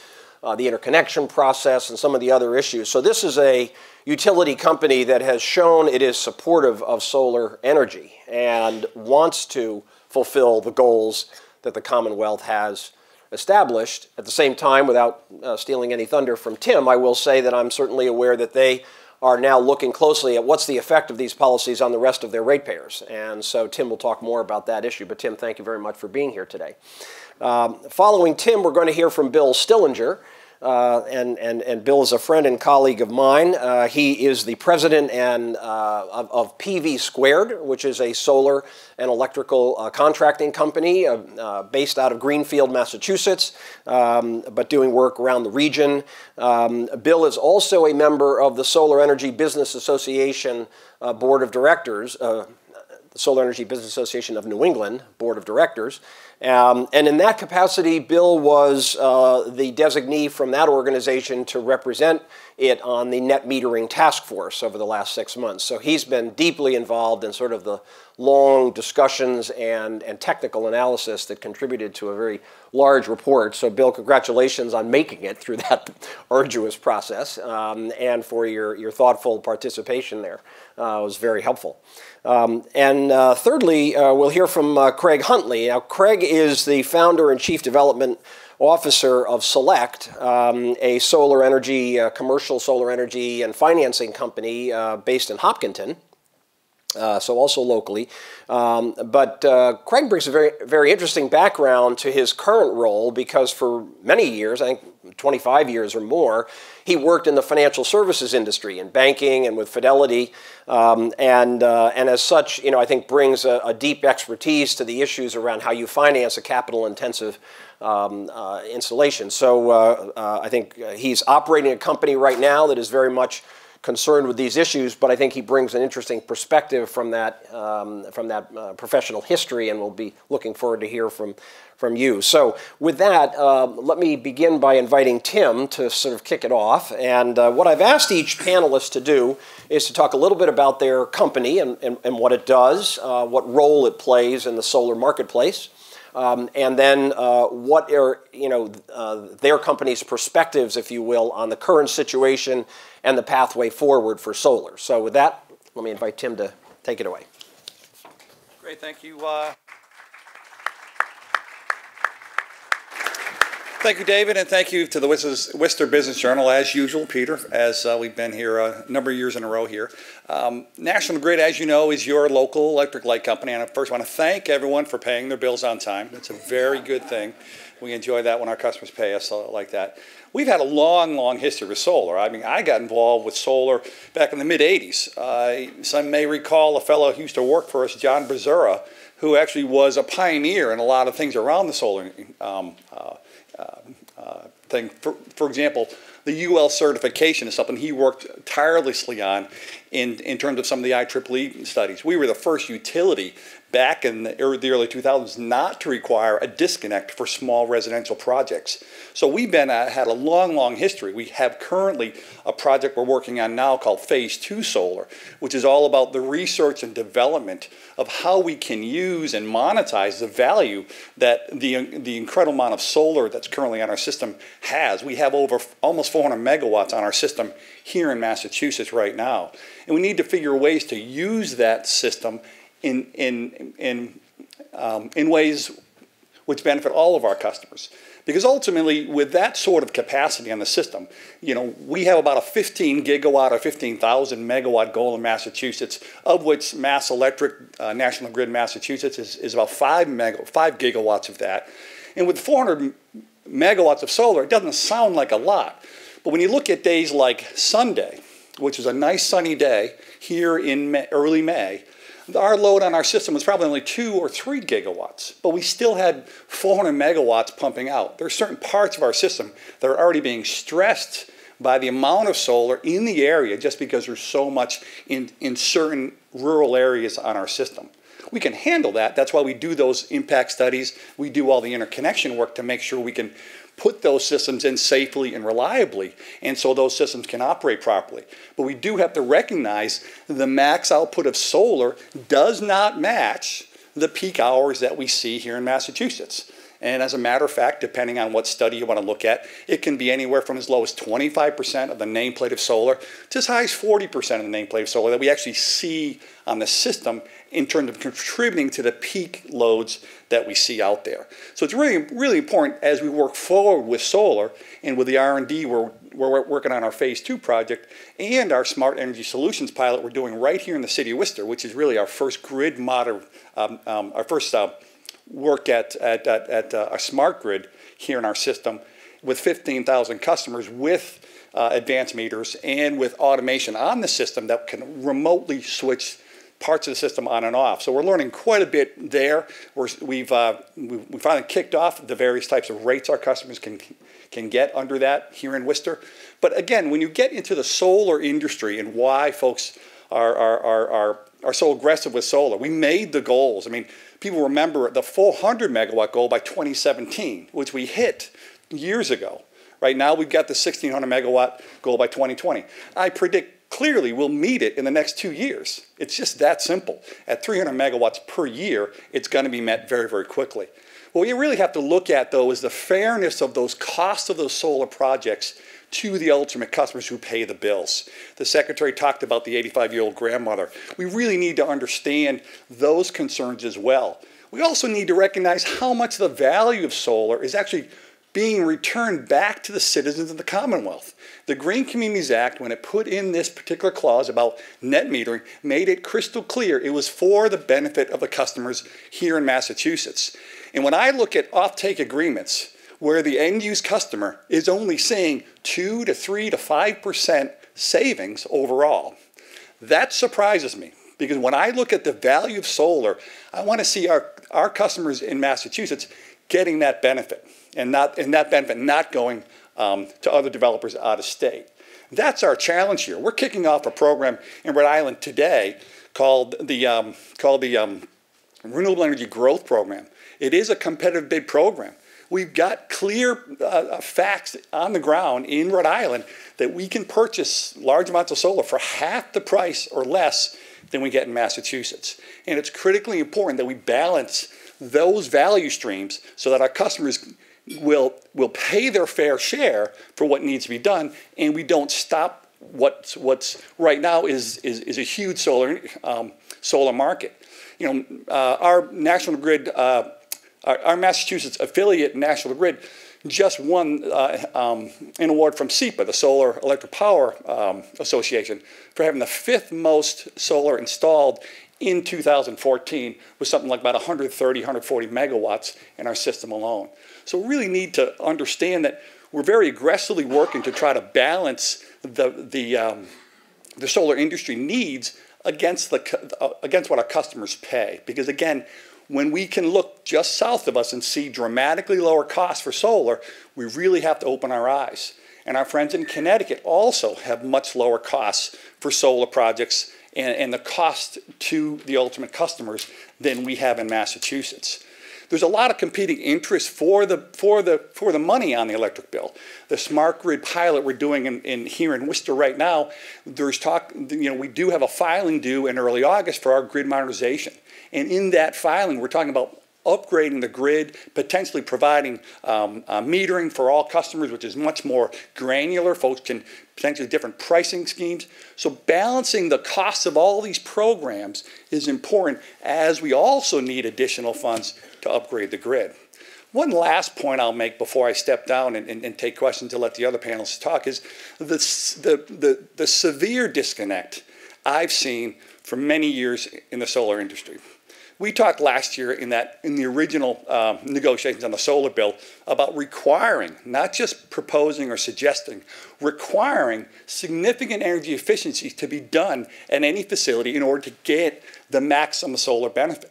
the interconnection process, and some of the other issues. So this is a utility company that has shown it is supportive of solar energy and wants to fulfill the goals that the Commonwealth has established. At the same time, without stealing any thunder from Tim, I will say that I'm certainly aware that they are now looking closely at what's the effect of these policies on the rest of their ratepayers. And so Tim will talk more about that issue. But Tim, thank you very much for being here today. Following Tim, we're going to hear from Bill Stillinger. And Bill is a friend and colleague of mine. He is the president of PV Squared, which is a solar and electrical contracting company based out of Greenfield, Massachusetts, but doing work around the region. Bill is also a member of the Solar Energy Business Association Board of Directors, the Solar Energy Business Association of New England Board of Directors. And in that capacity, Bill was the designee from that organization to represent it on the net metering task force over the last 6 months. So he's been deeply involved in sort of the long discussions and technical analysis that contributed to a very large report. So Bill, congratulations on making it through that arduous process and for your thoughtful participation there. It was very helpful. Thirdly, we'll hear from Craig Huntley. Now, Craig is the founder and chief development officer of Select, a solar energy, commercial solar energy and financing company based in Hopkinton. So also locally. But Craig brings a very interesting background to his current role because for many years, I think 25 years or more, he worked in the financial services industry, in banking and with Fidelity, and as such, you know, I think brings a deep expertise to the issues around how you finance a capital-intensive installation. So I think he's operating a company right now that is very much concerned with these issues, but I think he brings an interesting perspective from that professional history, and we'll be looking forward to hear from you. So with that, let me begin by inviting Tim to sort of kick it off. And what I've asked each panelist to do is to talk a little bit about their company and what it does, what role it plays in the solar marketplace. And then what are their company's perspectives, if you will, on the current situation and the pathway forward for solar. So with that, let me invite Tim to take it away. Great, thank you. Thank you, David, and thank you to the Worcester Business Journal, as usual, Peter, as we've been here a number of years in a row here. National Grid, as you know, is your local electric light company, and I first want to thank everyone for paying their bills on time. It's a very good thing. We enjoy that when our customers pay us like that. We've had a long, long history with solar. I mean, I got involved with solar back in the mid-'80s. Some may recall a fellow who used to work for us, John Brazzura, who actually was a pioneer in a lot of things around the solar thing. For example, the UL certification is something he worked tirelessly on in terms of some of the IEEE studies. We were the first utility back in the early 2000s not to require a disconnect for small residential projects. So we've had a long, long history. We have currently a project we're working on now called Phase 2 Solar, which is all about the research and development of how we can use and monetize the value that the incredible amount of solar that's currently on our system has. We have over almost 400 megawatts on our system here in Massachusetts right now. And we need to figure ways to use that system in ways which benefit all of our customers. Because ultimately, with that sort of capacity on the system, you know, we have about a 15 gigawatt or 15,000 megawatt goal in Massachusetts, of which Mass Electric, National Grid Massachusetts is about 5 gigawatts of that. And with 400 megawatts of solar, it doesn't sound like a lot. But when you look at days like Sunday, which is a nice sunny day here in early May, our load on our system was probably only 2 or 3 gigawatts, but we still had 400 megawatts pumping out. There are certain parts of our system that are already being stressed by the amount of solar in the area just because there's so much in certain rural areas on our system. We can handle that. That's why we do those impact studies. We do all the interconnection work to make sure we can put those systems in safely and reliably, and so those systems can operate properly. But we do have to recognize the max output of solar does not match the peak hours that we see here in Massachusetts. And as a matter of fact, depending on what study you want to look at, it can be anywhere from as low as 25% of the nameplate of solar to as high as 40% of the nameplate of solar that we actually see on the system in terms of contributing to the peak loads that we see out there. So it's really, really important as we work forward with solar and with the R&D we're working on our phase 2 project and our smart energy solutions pilot we're doing right here in the city of Worcester, which is really our first grid model, our first work at a smart grid here in our system with 15,000 customers with advanced meters and with automation on the system that can remotely switch parts of the system on and off. So we're learning quite a bit there. We finally kicked off the various types of rates our customers can get under that here in Worcester. But again, when you get into the solar industry and why folks are so aggressive with solar, we made the goals. I mean, people remember the 400 megawatt goal by 2017, which we hit years ago. Right now, we've got the 1,600 megawatt goal by 2020. I predict clearly we'll meet it in the next 2 years. It's just that simple. At 300 megawatts per year, it's going to be met very, very quickly. What we really have to look at, though, is the fairness of those costs of those solar projects to the ultimate customers who pay the bills. The Secretary talked about the 85-year-old grandmother. We really need to understand those concerns as well. We also need to recognize how much the value of solar is actually being returned back to the citizens of the Commonwealth. The Green Communities Act, when it put in this particular clause about net metering, made it crystal clear it was for the benefit of the customers here in Massachusetts. And when I look at offtake agreements where the end-use customer is only seeing 2 to 3 to 5% savings overall, that surprises me. Because when I look at the value of solar, I want to see our customers in Massachusetts getting that benefit, and that benefit not going to other developers out of state. That's our challenge here. We're kicking off a program in Rhode Island today called the Renewable Energy Growth Program. It is a competitive bid program. We've got clear facts on the ground in Rhode Island that we can purchase large amounts of solar for half the price or less than we get in Massachusetts. And it's critically important that we balance those value streams so that our customers will pay their fair share for what needs to be done, and we don't stop what's right now is a huge solar market. You know, our National Grid, our Massachusetts affiliate National Grid just won an award from SEPA, the Solar Electric Power Association, for having the 5th most solar installed in 2014 with something like about 130, 140 megawatts in our system alone. So we really need to understand that we're very aggressively working to try to balance the solar industry needs against what our customers pay. Because again, when we can look just south of us and see dramatically lower costs for solar, we really have to open our eyes. And our friends in Connecticut also have much lower costs for solar projects and the cost to the ultimate customers than we have in Massachusetts. There's a lot of competing interests for the money on the electric bill. The smart grid pilot we're doing here in Worcester right now, there's talk, you know, we do have a filing due in early August for our grid modernization. And in that filing, we're talking about upgrading the grid, potentially providing metering for all customers, which is much more granular. Folks can potentially different pricing schemes. So balancing the costs of all these programs is important, as we also need additional funds to upgrade the grid. One last point I'll make before I step down and take questions to let the other panelists talk is the severe disconnect I've seen for many years in the solar industry. We talked last year in the original negotiations on the solar bill about requiring, not just proposing or suggesting, requiring significant energy efficiency to be done at any facility in order to get the maximum solar benefit.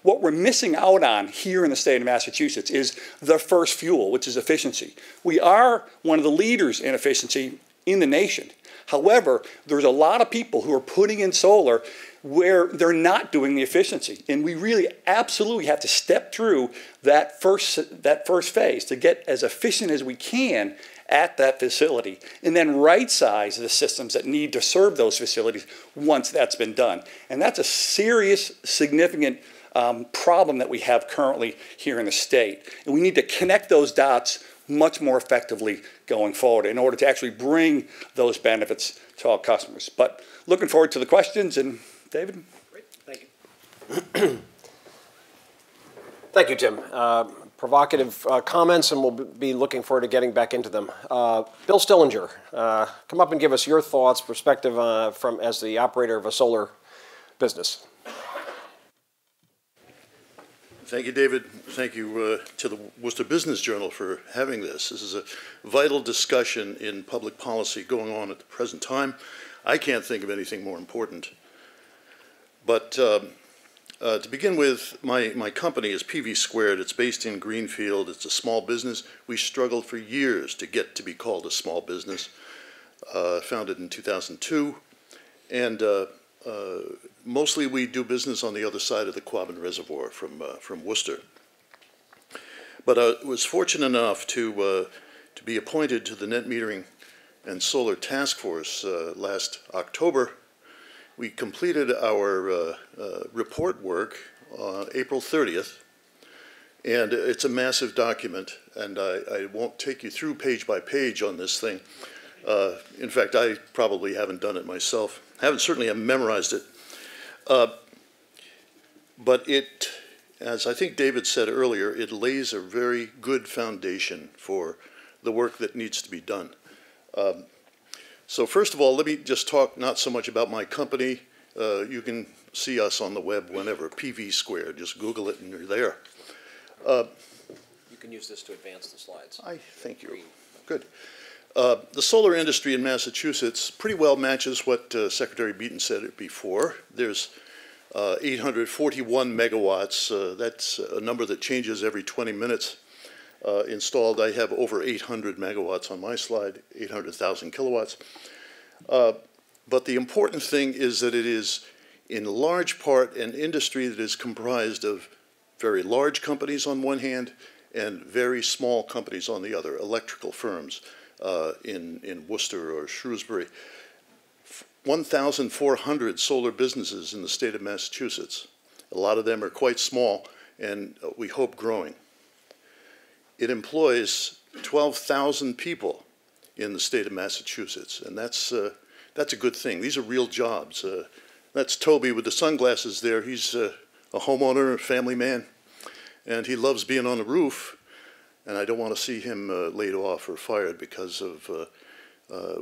What we're missing out on here in the state of Massachusetts is the first fuel, which is efficiency. We are one of the leaders in efficiency in the nation. However, there's a lot of people who are putting in solar where they're not doing the efficiency. And we really absolutely have to step through that first phase to get as efficient as we can at that facility, and then right-size the systems that need to serve those facilities once that's been done. And that's a serious, significant problem that we have currently here in the state. And we need to connect those dots much more effectively going forward in order to actually bring those benefits to our customers. But looking forward to the questions, and David? Great, thank you. Thank you, Tim. Provocative comments, and we'll be looking forward to getting back into them. Bill Stillinger, come up and give us your thoughts, perspective from as the operator of a solar business. Thank you, David. Thank you to the Worcester Business Journal for having this. This is a vital discussion in public policy going on at the present time. I can't think of anything more important. But to begin with, my company is PV Squared. It's based in Greenfield. It's a small business. We struggled for years to get to be called a small business. Founded in 2002. And mostly we do business on the other side of the Quabbin Reservoir from Worcester. But I was fortunate enough to be appointed to the Net Metering and Solar Task Force last October. We completed our report work on April 30th, and it's a massive document, and I won't take you through page by page on this thing. In fact, I probably haven't done it myself. Certainly have memorized it. But it, as I think David said earlier, it lays a very good foundation for the work that needs to be done. So first of all, let me just talk not so much about my company. You can see us on the web whenever, PV Squared. Just Google it and you're there. You can use this to advance the slides. Thank you. Good. The solar industry in Massachusetts pretty well matches what Secretary Beaton said before. There's 841 megawatts. That's a number that changes every 20 minutes. Installed, I have over 800 megawatts on my slide, 800,000 kilowatts. But the important thing is that it is in large part an industry that is comprised of very large companies on one hand and very small companies on the other, electrical firms in Worcester or Shrewsbury. 1,400 solar businesses in the state of Massachusetts. A lot of them are quite small and we hope growing. It employs 12,000 people in the state of Massachusetts, and that's a good thing. These are real jobs. That's Toby with the sunglasses there. He's a homeowner, a family man, and he loves being on the roof, and I don't want to see him laid off or fired because of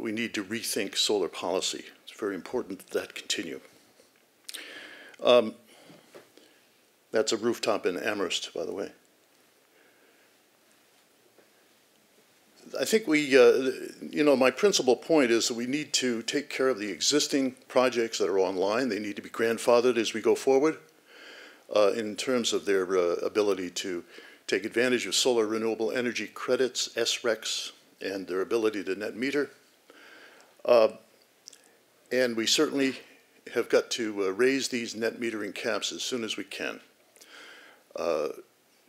we need to rethink solar policy. It's very important that continue. That's a rooftop in Amherst, by the way. I think my principal point is that we need to take care of the existing projects that are online. They need to be grandfathered as we go forward in terms of their ability to take advantage of solar renewable energy credits, SRECs, and their ability to net meter. And we certainly have got to raise these net metering caps as soon as we can.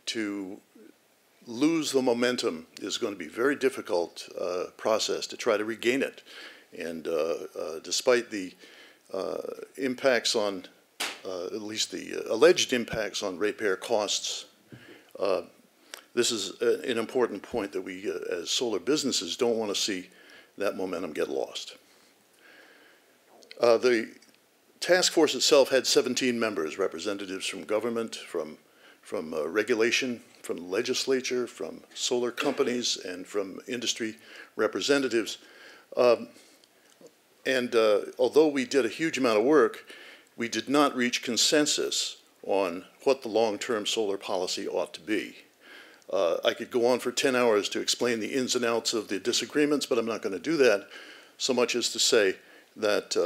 To lose the momentum is going to be a very difficult process to try to regain it. And despite the impacts on, at least the alleged impacts on ratepayer costs, this is an important point that we, as solar businesses, don't want to see that momentum get lost. The task force itself had 17 members, representatives from government, from regulation, from the legislature, from solar companies, and from industry representatives. Although we did a huge amount of work, we did not reach consensus on what the long-term solar policy ought to be. I could go on for 10 hours to explain the ins and outs of the disagreements, but I'm not going to do that, so much as to say that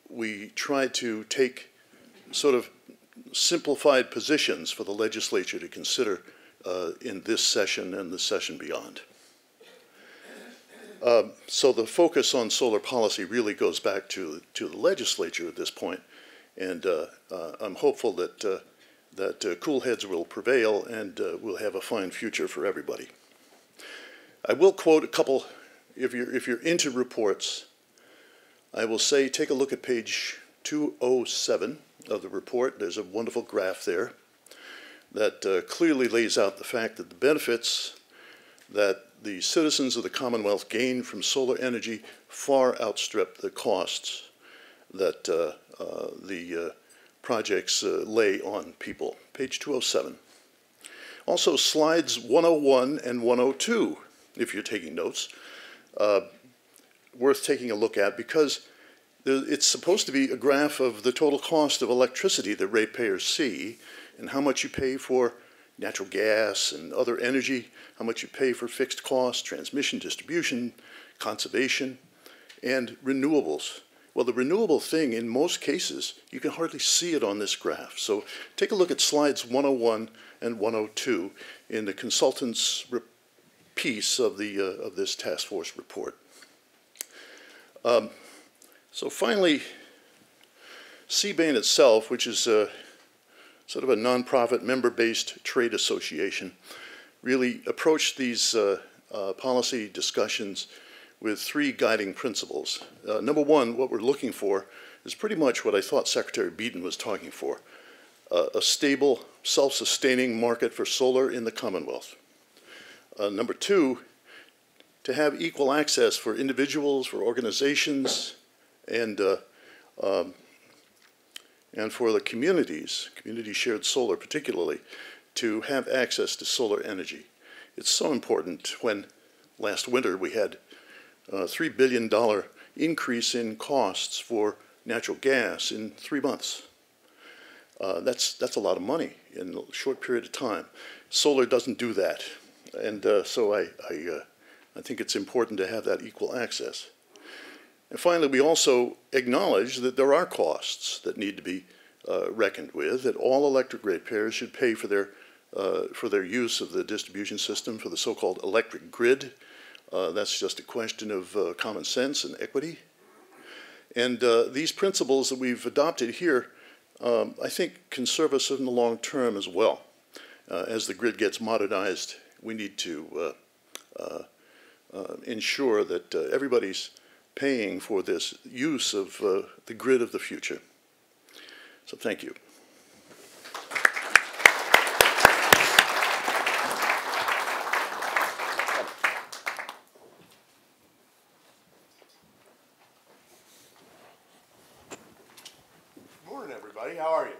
we tried to take sort of simplified positions for the legislature to consider in this session and the session beyond. So the focus on solar policy really goes back to the legislature at this point, and I'm hopeful that cool heads will prevail and we'll have a fine future for everybody. I will quote a couple, if you're into reports, I will say take a look at page 207 of the report. There's a wonderful graph there. that clearly lays out the fact that the benefits that the citizens of the Commonwealth gain from solar energy far outstrip the costs that the projects lay on people. Page 207. Also, slides 101 and 102, if you're taking notes, worth taking a look at, because it's supposed to be a graph of the total cost of electricity that ratepayers see and how much you pay for natural gas and other energy, how much you pay for fixed costs, transmission, distribution, conservation, and renewables. Well, the renewable thing, in most cases, you can hardly see it on this graph. So take a look at slides 101 and 102 in the consultant's piece of this task force report. So finally, CBAN itself, which is sort of a nonprofit member-based trade association, really approached these policy discussions with three guiding principles. Number one, what we're looking for is pretty much what I thought Secretary Beaton was talking for, a stable, self-sustaining market for solar in the Commonwealth. Number two, to have equal access for individuals, for organizations, and for the communities, community-shared solar particularly, to have access to solar energy. It's so important. When last winter we had a $3 billion increase in costs for natural gas in 3 months. That's a lot of money in a short period of time. Solar doesn't do that, and so I think it's important to have that equal access. And finally, we also acknowledge that there are costs that need to be reckoned with, that all electric ratepayers should pay for their use of the distribution system, for the so-called electric grid. That's just a question of common sense and equity. And these principles that we've adopted here, I think, can serve us in the long term as well. As the grid gets modernized, we need to ensure that everybody's paying for this use of the grid of the future. So thank you. Good morning, everybody. How are you?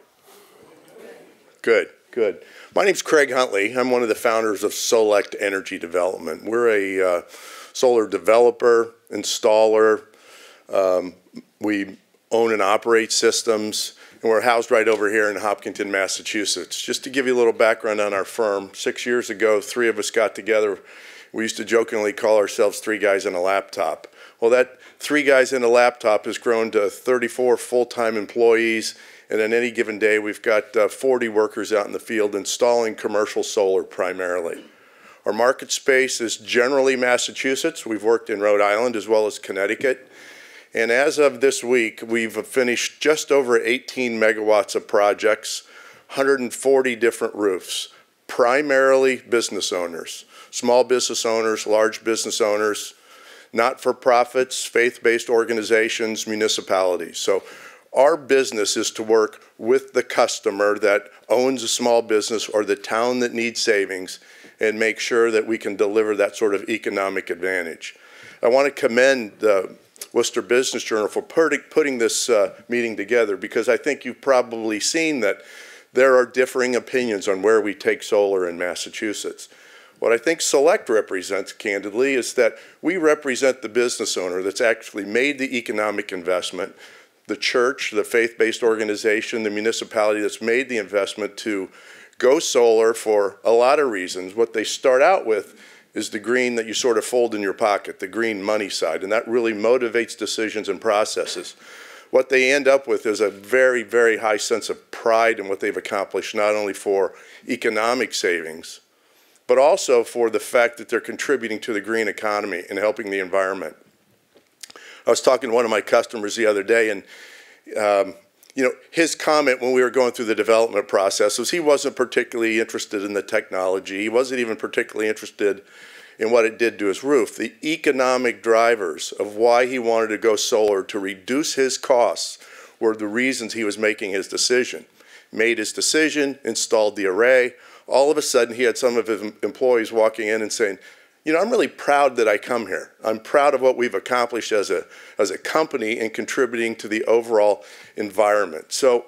Good, good. My name's Craig Huntley. I'm one of the founders of Select Energy Development. We're a solar developer, installer. We own and operate systems, and we're housed right over here in Hopkinton, Massachusetts. Just to give you a little background on our firm, 6 years ago, 3 of us got together. We used to jokingly call ourselves 3 guys and a laptop. Well, that 3 guys and a laptop has grown to 34 full-time employees, and on any given day, we've got 40 workers out in the field installing commercial solar primarily. Our market space is generally Massachusetts. We've worked in Rhode Island as well as Connecticut. And as of this week, we've finished just over 18 megawatts of projects, 140 different roofs, primarily business owners, small business owners, large business owners, not-for-profits, faith-based organizations, municipalities. So our business is to work with the customer that owns a small business or the town that needs savings and make sure that we can deliver that sort of economic advantage. I want to commend the Worcester Business Journal for putting this meeting together, because I think you've probably seen that there are differing opinions on where we take solar in Massachusetts. What I think Select represents, candidly, is that we represent the business owner that's actually made the economic investment, the church, the faith-based organization, the municipality that's made the investment to go solar for a lot of reasons. What they start out with is the green that you sort of fold in your pocket, the green money side, and that really motivates decisions and processes. What they end up with is a very, very high sense of pride in what they've accomplished, not only for economic savings, but also for the fact that they're contributing to the green economy and helping the environment. I was talking to one of my customers the other day, and his comment when we were going through the development process was he wasn't particularly interested in the technology. He wasn't even particularly interested in what it did to his roof. The economic drivers of why he wanted to go solar to reduce his costs were the reasons he was making his decision. made his decision, installed the array. All of a sudden, he had some of his employees walking in and saying, you know, I'm really proud that I come here. I'm proud of what we've accomplished as a company in contributing to the overall environment. So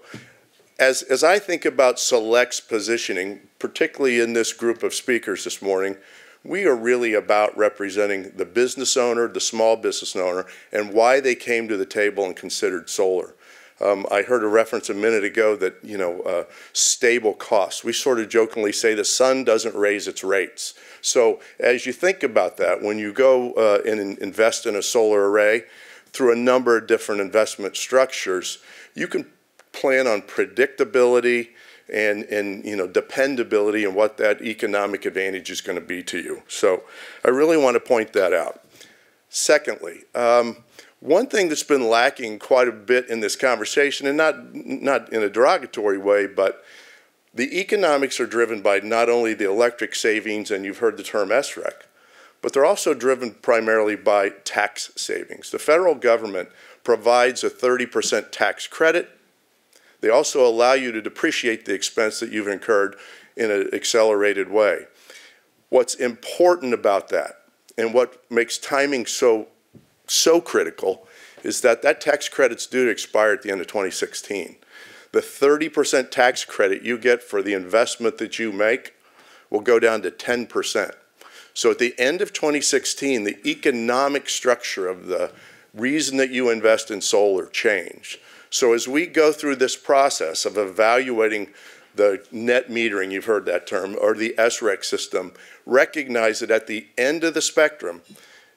as I think about Select's positioning, particularly in this group of speakers this morning, we are really about representing the business owner, the small business owner, and why they came to the table and considered solar. I heard a reference a minute ago that, you know, stable costs. We sort of jokingly say the sun doesn't raise its rates. So as you think about that, when you go and invest in a solar array through a number of different investment structures, you can plan on predictability and you know, dependability and what that economic advantage is going to be to you. So I really want to point that out. Secondly, one thing that's been lacking quite a bit in this conversation, and not in a derogatory way, but the economics are driven by not only the electric savings, and you've heard the term SREC, but they're also driven primarily by tax savings. The federal government provides a 30% tax credit. They also allow you to depreciate the expense that you've incurred in an accelerated way. What's important about that, and what makes timing so critical, is that tax credit's due to expire at the end of 2016. The 30% tax credit you get for the investment that you make will go down to 10%. So at the end of 2016, the economic structure of the reason that you invest in solar changed. So as we go through this process of evaluating the net metering, you've heard that term, or the SREC system, recognize that at the end of the spectrum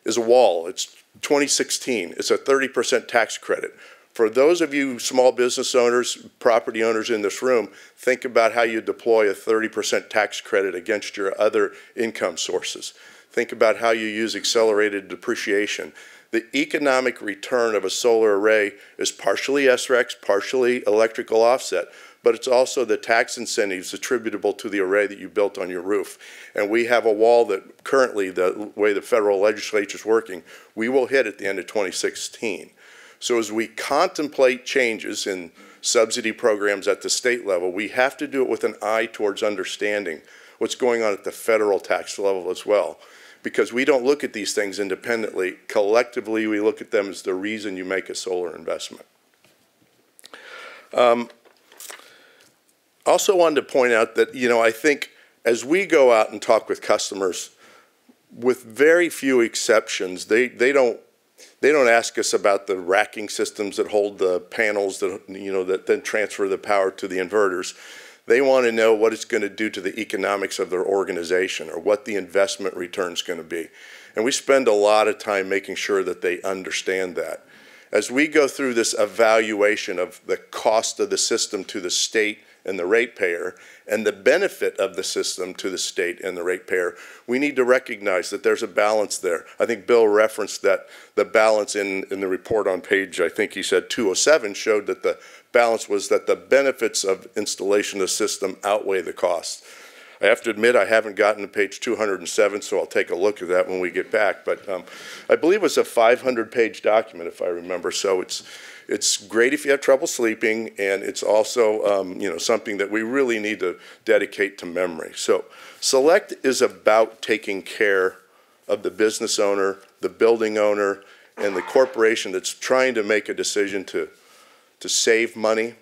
is a wall. It's 2016. It's a 30% tax credit. For those of you small business owners, property owners in this room, think about how you deploy a 30% tax credit against your other income sources. Think about how you use accelerated depreciation. The economic return of a solar array is partially SRECs, partially electrical offset, but it's also the tax incentives attributable to the array that you built on your roof. And we have a wall that currently, the way the federal legislature is working, we will hit at the end of 2016. So as we contemplate changes in subsidy programs at the state level, we have to do it with an eye towards understanding what's going on at the federal tax level as well. Because we don't look at these things independently. Collectively, we look at them as the reason you make a solar investment. Also wanted to point out that, you know, I think as we go out and talk with customers, with very few exceptions, they don't ask us about the racking systems that hold the panels that, you know, that then transfer the power to the inverters. They want to know what it's going to do to the economics of their organization or what the investment return is going to be. And we spend a lot of time making sure that they understand that. As we go through this evaluation of the cost of the system to the state and the ratepayer and the benefit of the system to the state and the ratepayer, we need to recognize that there's a balance there. I think Bill referenced that the balance in the report on page, I think he said 207, showed that the balance was that the benefits of installation of the system outweigh the costs. I have to admit I haven't gotten to page 207, so I'll take a look at that when we get back. But I believe it's a 500-page document, if I remember. So it's great if you have trouble sleeping, and it's also you know, something that we really need to dedicate to memory. So Select is about taking care of the business owner, the building owner, and the corporation that's trying to make a decision to save money,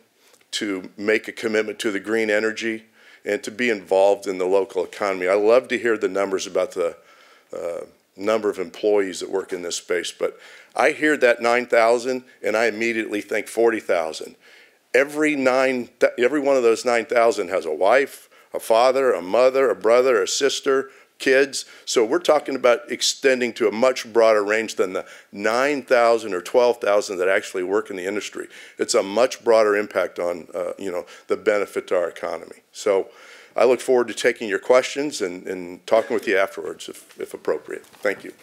to make a commitment to the green energy, and to be involved in the local economy. I love to hear the numbers about the number of employees that work in this space, but I hear that 9,000 and I immediately think 40,000. Every one of those 9,000 has a wife, a father, a mother, a brother, a sister, kids. So we're talking about extending to a much broader range than the 9,000 or 12,000 that actually work in the industry. It's a much broader impact on you know, the benefit to our economy. So I look forward to taking your questions and talking with you afterwards if appropriate. Thank you.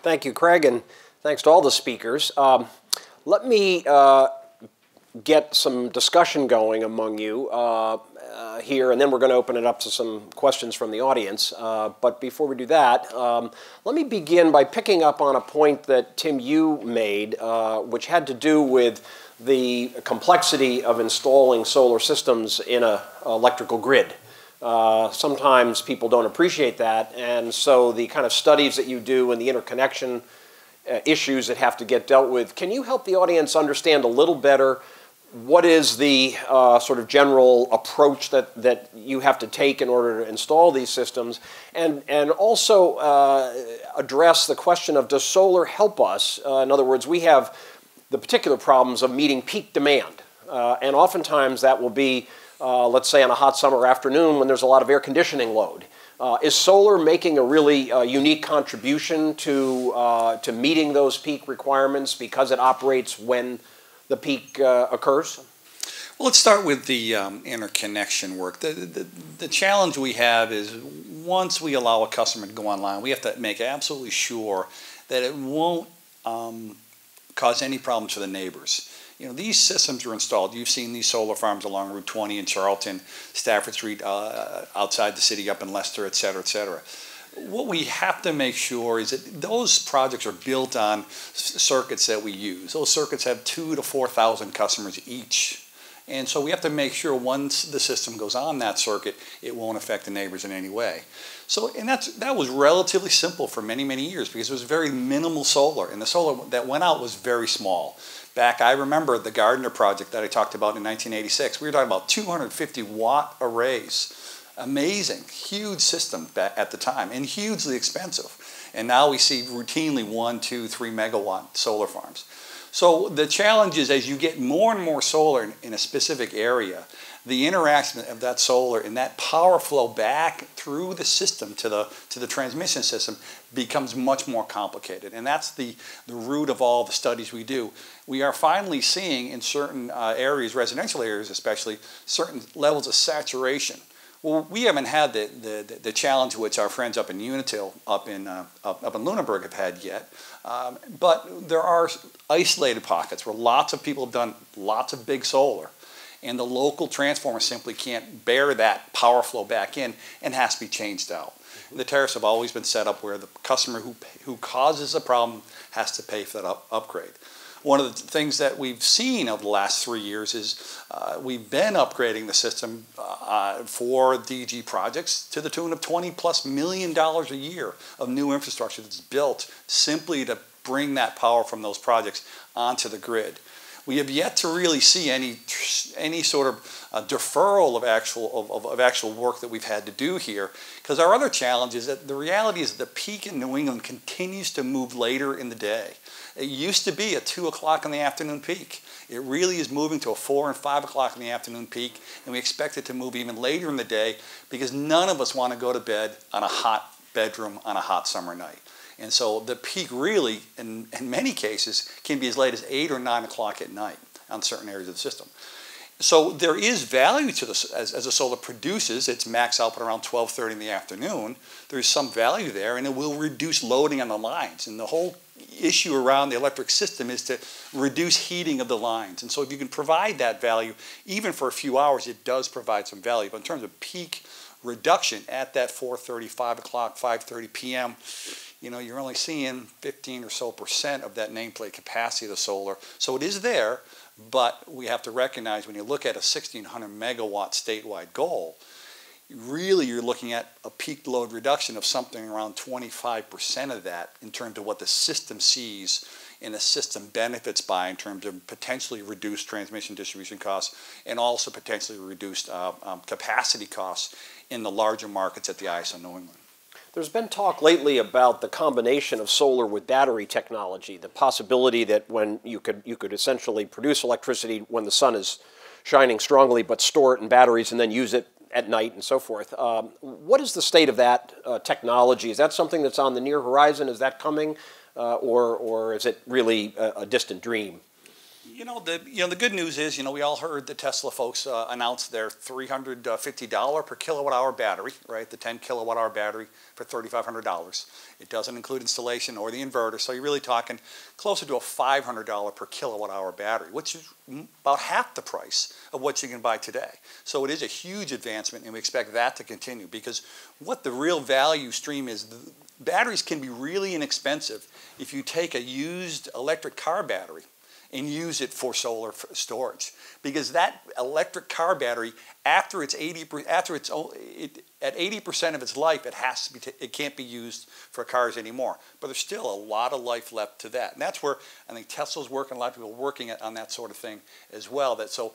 Thank you, Craig, and thanks to all the speakers. Let me get some discussion going among you. here, and then we're going to open it up to some questions from the audience. But before we do that, let me begin by picking up on a point that, Tim, you made, which had to do with the complexity of installing solar systems in an electrical grid. Sometimes people don't appreciate that, and so the kind of studies that you do and the interconnection issues that have to get dealt with, can you help the audience understand a little better what is the sort of general approach that you have to take in order to install these systems, and also address the question of, does solar help us? In other words, we have the particular problems of meeting peak demand, and oftentimes that will be, let's say on a hot summer afternoon when there's a lot of air conditioning load. Is solar making a really unique contribution to meeting those peak requirements because it operates when the peak occurs? Well, let's start with the interconnection work. The challenge we have is once we allow a customer to go online, we have to make absolutely sure that it won't cause any problems for the neighbors. You know, these systems are installed. You've seen these solar farms along Route 20 in Charlton, Stafford Street outside the city up in Leicester, et cetera, et cetera. What we have to make sure is that those projects are built on circuits that we use. Those circuits have 2,000 to 4,000 customers each. And so we have to make sure once the system goes on that circuit, it won't affect the neighbors in any way. So, and that was relatively simple for many, many years because it was very minimal solar. And the solar that went out was very small. Back, I remember the Gardner project that I talked about in 1986. We were talking about 250 watt arrays. Amazing, huge system at the time, and hugely expensive. And now we see routinely 1, 2, 3 megawatt solar farms. So the challenge is as you get more and more solar in a specific area, the interaction of that solar and that power flow back through the system to the transmission system becomes much more complicated. And that's the root of all the studies we do. We are finally seeing in certain areas, residential areas especially, certain levels of saturation. Well, we haven't had the challenge which our friends up in Unitil, up in Lunenburg have had yet. But there are isolated pockets where lots of people have done lots of big solar. And the local transformer simply can't bear that power flow back in and has to be changed out. The tariffs have always been set up where the customer who causes the problem has to pay for that upgrade. One of the things that we've seen over the last 3 years is we've been upgrading the system for DG projects to the tune of $20+ million a year of new infrastructure that's built simply to bring that power from those projects onto the grid. We have yet to really see any sort of deferral of actual work that we've had to do here, because our other challenge is that the reality is the peak in New England continues to move later in the day. It used to be a 2 o'clock in the afternoon peak. It really is moving to a 4 and 5 o'clock in the afternoon peak, and we expect it to move even later in the day because none of us want to go to bed on a hot bedroom on a hot summer night. And so the peak really, in many cases, can be as late as 8 or 9 o'clock at night on certain areas of the system. So there is value to this, as the solar produces its max output around 12:30 in the afternoon, there's some value there, and it will reduce loading on the lines. And the whole issue around the electric system is to reduce heating of the lines. And so if you can provide that value, even for a few hours, it does provide some value. But in terms of peak reduction at that 4:30, 5 o'clock, 5:30 p.m., you know, you're only seeing 15% or so of that nameplate capacity of the solar. So it is there, but we have to recognize when you look at a 1,600 megawatt statewide goal, really you're looking at a peak load reduction of something around 25% of that in terms of what the system sees and the system benefits by in terms of potentially reduced transmission distribution costs and also potentially reduced capacity costs in the larger markets at the ISO New England. There's been talk lately about the combination of solar with battery technology, the possibility that when you could essentially produce electricity when the sun is shining strongly, but store it in batteries and then use it at night and so forth. What is the state of that technology? Is that something that's on the near horizon? Is that coming, or is it really a distant dream? The good news is, we all heard the Tesla folks announce their $350 per kilowatt hour battery, right? The 10 kilowatt hour battery for $3,500. It doesn't include installation or the inverter, so you're really talking closer to a $500 per kilowatt hour battery, which is about half the price of what you can buy today. So it is a huge advancement, and we expect that to continue, because what the real value stream is, batteries can be really inexpensive if you take a used electric car battery and use it for solar storage, because that electric car battery, at 80% of its life, it can't be used for cars anymore. But there's still a lot of life left to that, and that's where I think Tesla's working. A lot of people are working on that sort of thing as well. So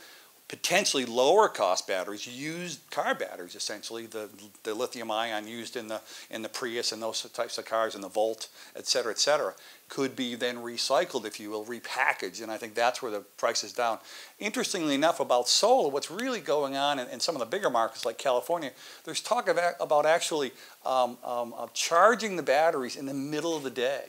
potentially lower cost batteries, used car batteries, essentially the lithium ion used in the Prius and those types of cars, and the Volt, et cetera, could be then recycled, if you will, repackaged, and I think that's where the price is down. Interestingly enough, about solar, what's really going on in some of the bigger markets like California, there's talk about actually charging the batteries in the middle of the day.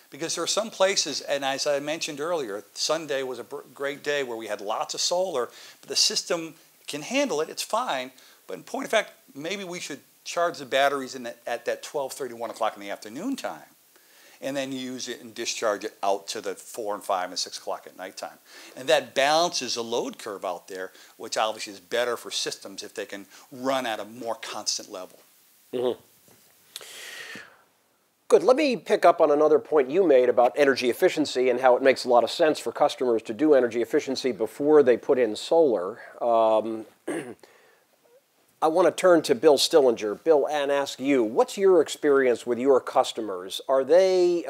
Because there are some places, and as I mentioned earlier, Sunday was a great day where we had lots of solar, but the system can handle it, it's fine, but in point of fact, maybe we should charge the batteries at that 12:30, 1 o'clock in the afternoon time, and then use it and discharge it out to the 4 and 5 and 6 o'clock at nighttime. And that balances the load curve out there, which obviously is better for systems if they can run at a more constant level. Mm-hmm. Good. Let me pick up on another point you made about energy efficiency and how it makes a lot of sense for customers to do energy efficiency before they put in solar. I want to turn to Bill Stillinger. Bill, and ask you, what's your experience with your customers? Are they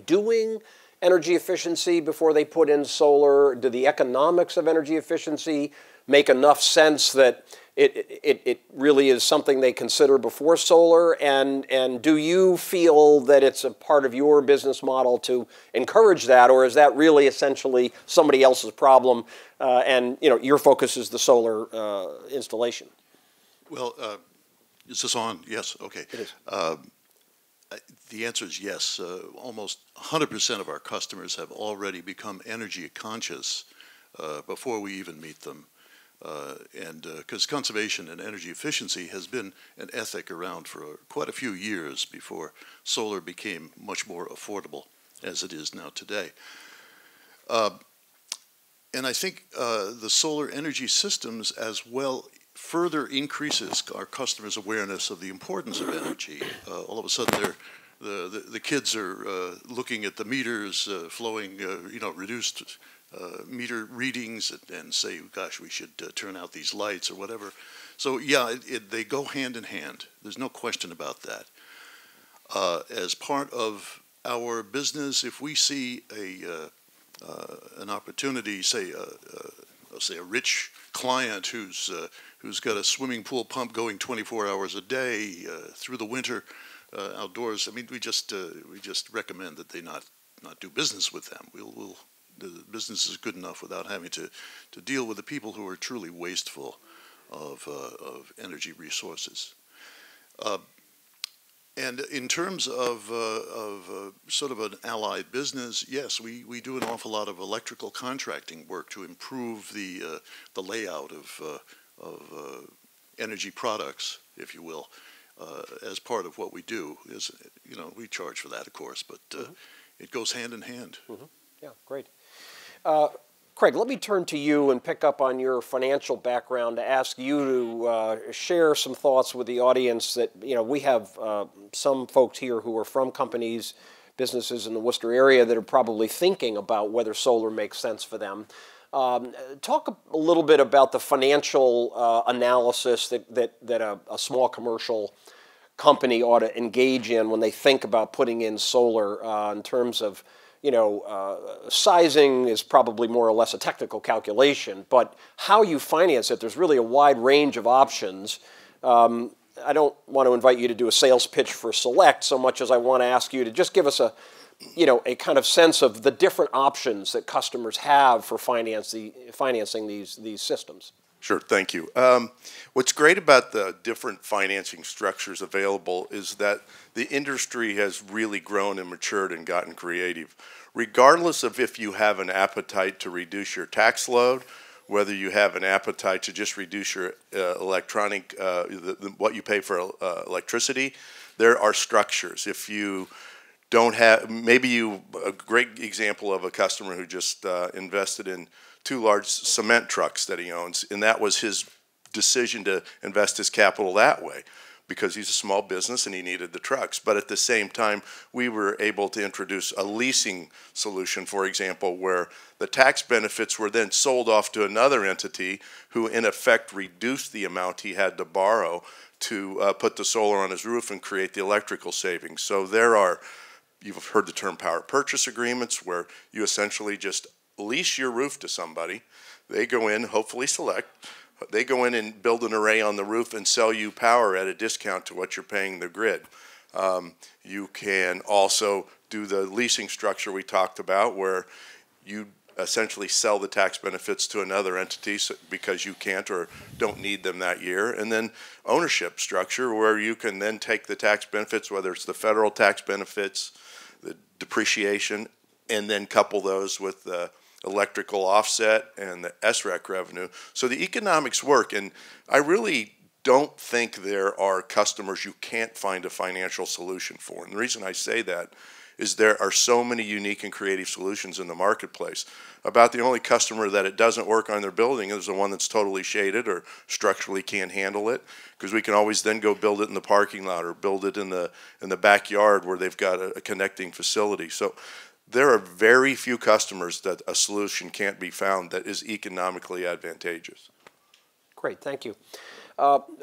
doing energy efficiency before they put in solar? Do the economics of energy efficiency make enough sense that it really is something they consider before solar? And do you feel that it's a part of your business model to encourage that, or is that really essentially somebody else's problem, and your focus is the solar installation? Well, is this on? Yes, okay. It is. The answer is yes. Almost 100% of our customers have already become energy conscious before we even meet them. And because conservation and energy efficiency has been an ethic around for quite a few years before solar became much more affordable as it is now today. And I think the solar energy systems as well further increases our customers' awareness of the importance of energy. All of a sudden, the kids are looking at the meters flowing, reduced meter readings and say, gosh, we should turn out these lights or whatever. So yeah, they go hand in hand. There's no question about that. As part of our business, if we see an opportunity, say a rich client who's got a swimming pool pump going 24 hours a day through the winter outdoors, I mean, we just recommend that they not do business with them. The business is good enough without having to deal with the people who are truly wasteful of energy resources. And in terms of sort of an allied business, yes, we do an awful lot of electrical contracting work to improve the layout of energy products, if you will, as part of what we do. We charge for that, of course, but it goes hand in hand. Mm-hmm. Yeah, great. Craig, let me turn to you and pick up on your financial background to ask you to share some thoughts with the audience that, we have some folks here who are from companies, businesses in the Worcester area that are probably thinking about whether solar makes sense for them. Talk a little bit about the financial analysis that a small commercial company ought to engage in when they think about putting in solar in terms of sizing is probably more or less a technical calculation, but how you finance it, there's really a wide range of options. I don't want to invite you to do a sales pitch for Select so much as I want to ask you to just give us a kind of sense of the different options that customers have for financing these systems. Sure, thank you. What's great about the different financing structures available is that the industry has really grown and matured and gotten creative. Regardless of if you have an appetite to reduce your tax load, whether you have an appetite to just reduce your what you pay for electricity, there are structures. If you don't have, a great example of a customer who just invested in 2 large cement trucks that he owns, and that was his decision to invest his capital that way because he's a small business and he needed the trucks. But at the same time, we were able to introduce a leasing solution, for example, where the tax benefits were then sold off to another entity who in effect reduced the amount he had to borrow to put the solar on his roof and create the electrical savings. So there are, you've heard the term power purchase agreements, where you essentially just lease your roof to somebody. They go in, hopefully select, they go in and build an array on the roof and sell you power at a discount to what you're paying the grid. You can also do the leasing structure we talked about, where you essentially sell the tax benefits to another entity because you can't or don't need them that year. And then ownership structure, where you can then take the tax benefits, whether it's the federal tax benefits, the depreciation, and then couple those with the electrical offset and the SREC revenue. So the economics work, and I really don't think there are customers you can't find a financial solution for. And the reason I say that is there are so many unique and creative solutions in the marketplace. About the only customer that it doesn't work on their building is the one that's totally shaded or structurally can't handle it, because we can always then go build it in the parking lot or build it in the backyard where they've got a connecting facility. So there are very few customers that a solution can't be found that is economically advantageous. Great, thank you.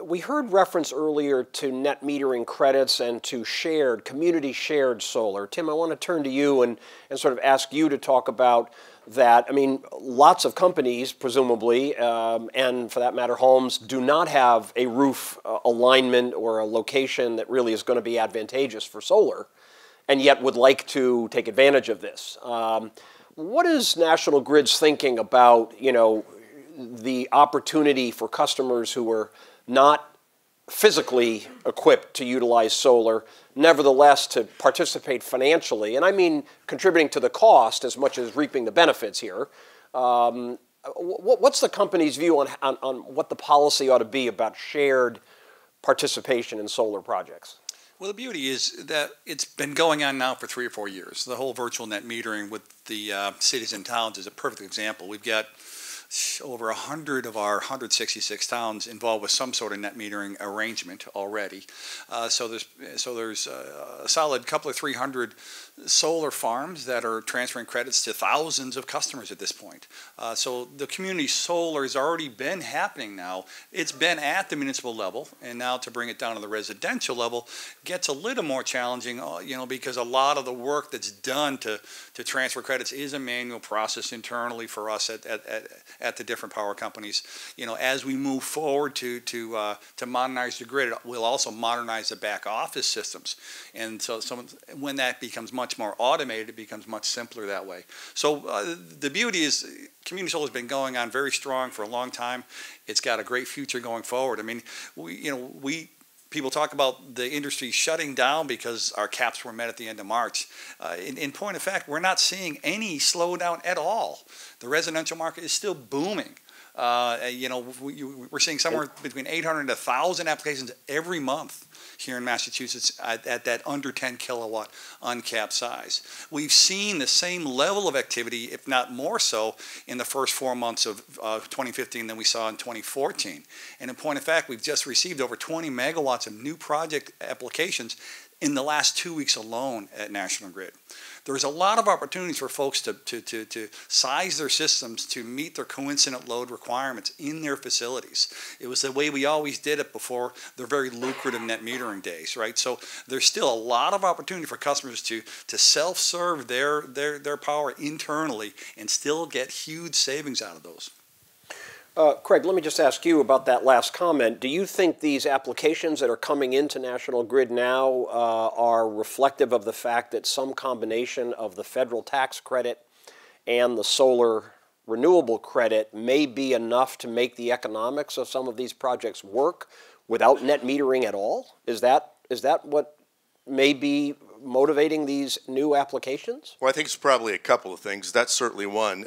We heard reference earlier to net metering credits and to community shared solar. Tim, I want to turn to you and sort of ask you to talk about that. I mean, lots of companies, presumably, and for that matter, homes, do not have a roof alignment or a location that really is going to be advantageous for solar, and yet would like to take advantage of this. What is National Grid's thinking about, the opportunity for customers who are not physically equipped to utilize solar, nevertheless to participate financially? And I mean contributing to the cost as much as reaping the benefits here. What's the company's view on what the policy ought to be about shared participation in solar projects? Well, the beauty is that it's been going on now for 3 or 4 years. The whole virtual net metering with the cities and towns is a perfect example. We've got over 100 of our 166 towns involved with some sort of net metering arrangement already. So there's a solid couple of 300 solar farms that are transferring credits to thousands of customers at this point. So the community solar has already been happening now. It's been at the municipal level, and now to bring it down to the residential level gets a little more challenging, because a lot of the work that's done to transfer credits is a manual process internally for us at the different power companies. As we move forward to modernize the grid, we'll also modernize the back office systems, and so when that becomes much more automated, it becomes much simpler that way. So the beauty is community solar has been going on very strong for a long time. It's got a great future going forward. I mean, people talk about the industry shutting down because our caps were met at the end of March. In point of fact, we're not seeing any slowdown at all. The residential market is still booming. We're seeing somewhere between 800 and 1,000 applications every month here in Massachusetts at that under 10 kilowatt uncapped size. We've seen the same level of activity, if not more so, in the first 4 months of 2015 than we saw in 2014. And in point of fact, we've just received over 20 megawatts of new project applications in the last 2 weeks alone at National Grid. There's a lot of opportunities for folks to size their systems to meet their coincident load requirements in their facilities. It was the way we always did it before the very lucrative net metering days, right? So there's still a lot of opportunity for customers to self-serve their power internally and still get huge savings out of those. Craig, let me just ask you about that last comment. Do you think these applications that are coming into National Grid now are reflective of the fact that some combination of the federal tax credit and the solar renewable credit may be enough to make the economics of some of these projects work without net metering at all? Is that what may be motivating these new applications? Well, I think it's probably a couple of things. That's certainly one.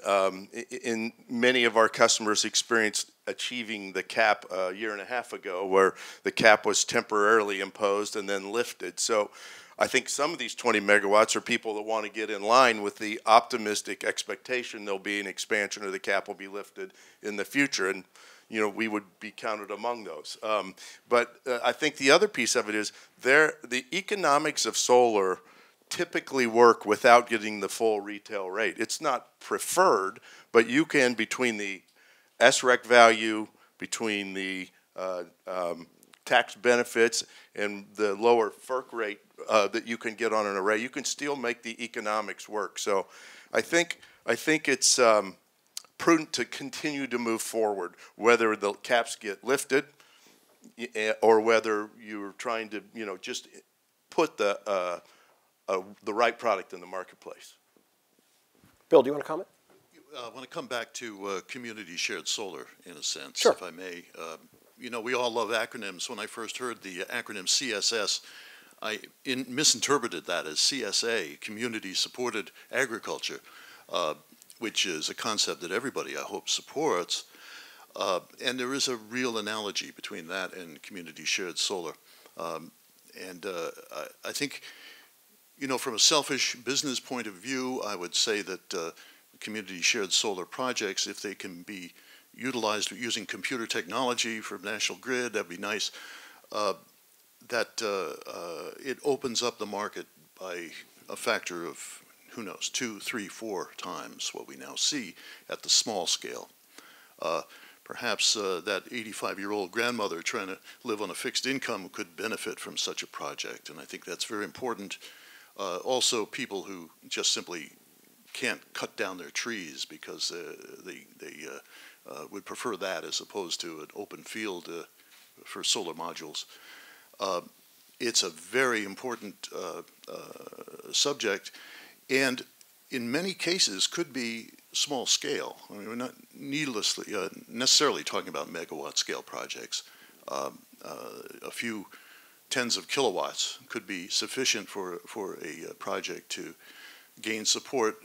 In many of our customers experienced achieving the cap a year and a half ago, where the cap was temporarily imposed and then lifted. So I think some of these 20 megawatts are people that want to get in line with the optimistic expectation there'll be an expansion or the cap will be lifted in the future. And we would be counted among those. But I think the other piece of it is the economics of solar typically work without getting the full retail rate. It's not preferred, but you can, between the SREC value, between the tax benefits and the lower FERC rate that you can get on an array, you can still make the economics work. So I think it's prudent to continue to move forward, whether the caps get lifted or whether you're trying to, just put the right product in the marketplace. Bill, do you want to comment? I want to come back to community shared solar, in a sense, sure, if I may. We all love acronyms. When I first heard the acronym CSS, I misinterpreted that as CSA, Community Supported Agriculture, which is a concept that everybody, I hope, supports. And there is a real analogy between that and community shared solar. I think, from a selfish business point of view, I would say that community shared solar projects, if they can be utilized using computer technology from National Grid, that'd be nice. It opens up the market by a factor of, who knows, 2, 3, 4 times what we now see at the small scale. Perhaps that 85-year-old grandmother trying to live on a fixed income could benefit from such a project, and I think that's very important. Also, people who just simply can't cut down their trees because they would prefer that as opposed to an open field for solar modules. It's a very important subject, and in many cases could be small scale. I mean, we're not necessarily talking about megawatt scale projects. A few tens of kilowatts could be sufficient for a project to gain support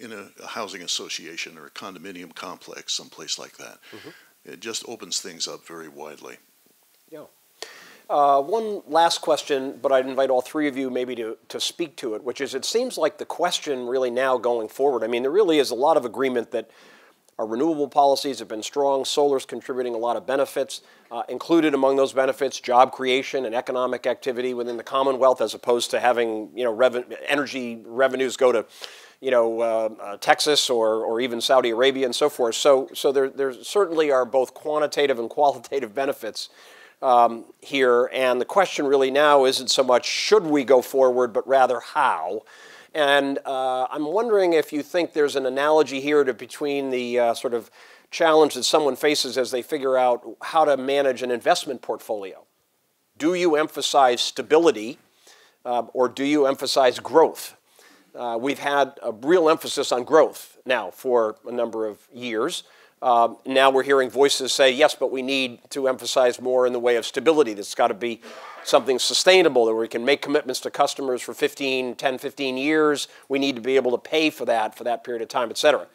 in a housing association or a condominium complex, someplace like that. Mm-hmm. It just opens things up very widely. Yeah. One last question, but I'd invite all three of you maybe to speak to it, which is, it seems like the question really now going forward, I mean, there really is a lot of agreement that our renewable policies have been strong, solar's contributing a lot of benefits, included among those benefits, job creation and economic activity within the Commonwealth, as opposed to having, energy revenues go to, Texas or even Saudi Arabia and so forth. So there certainly are both quantitative and qualitative benefits here, and the question really now isn't so much should we go forward, but rather how. And I'm wondering if you think there's an analogy here between the sort of challenge that someone faces as they figure out how to manage an investment portfolio. Do you emphasize stability or do you emphasize growth? We've had a real emphasis on growth now for a number of years. Now we're hearing voices say, yes, but we need to emphasize more in the way of stability. That's got to be something sustainable, that we can make commitments to customers for 10, 15 years. We need to be able to pay for that period of time, et cetera.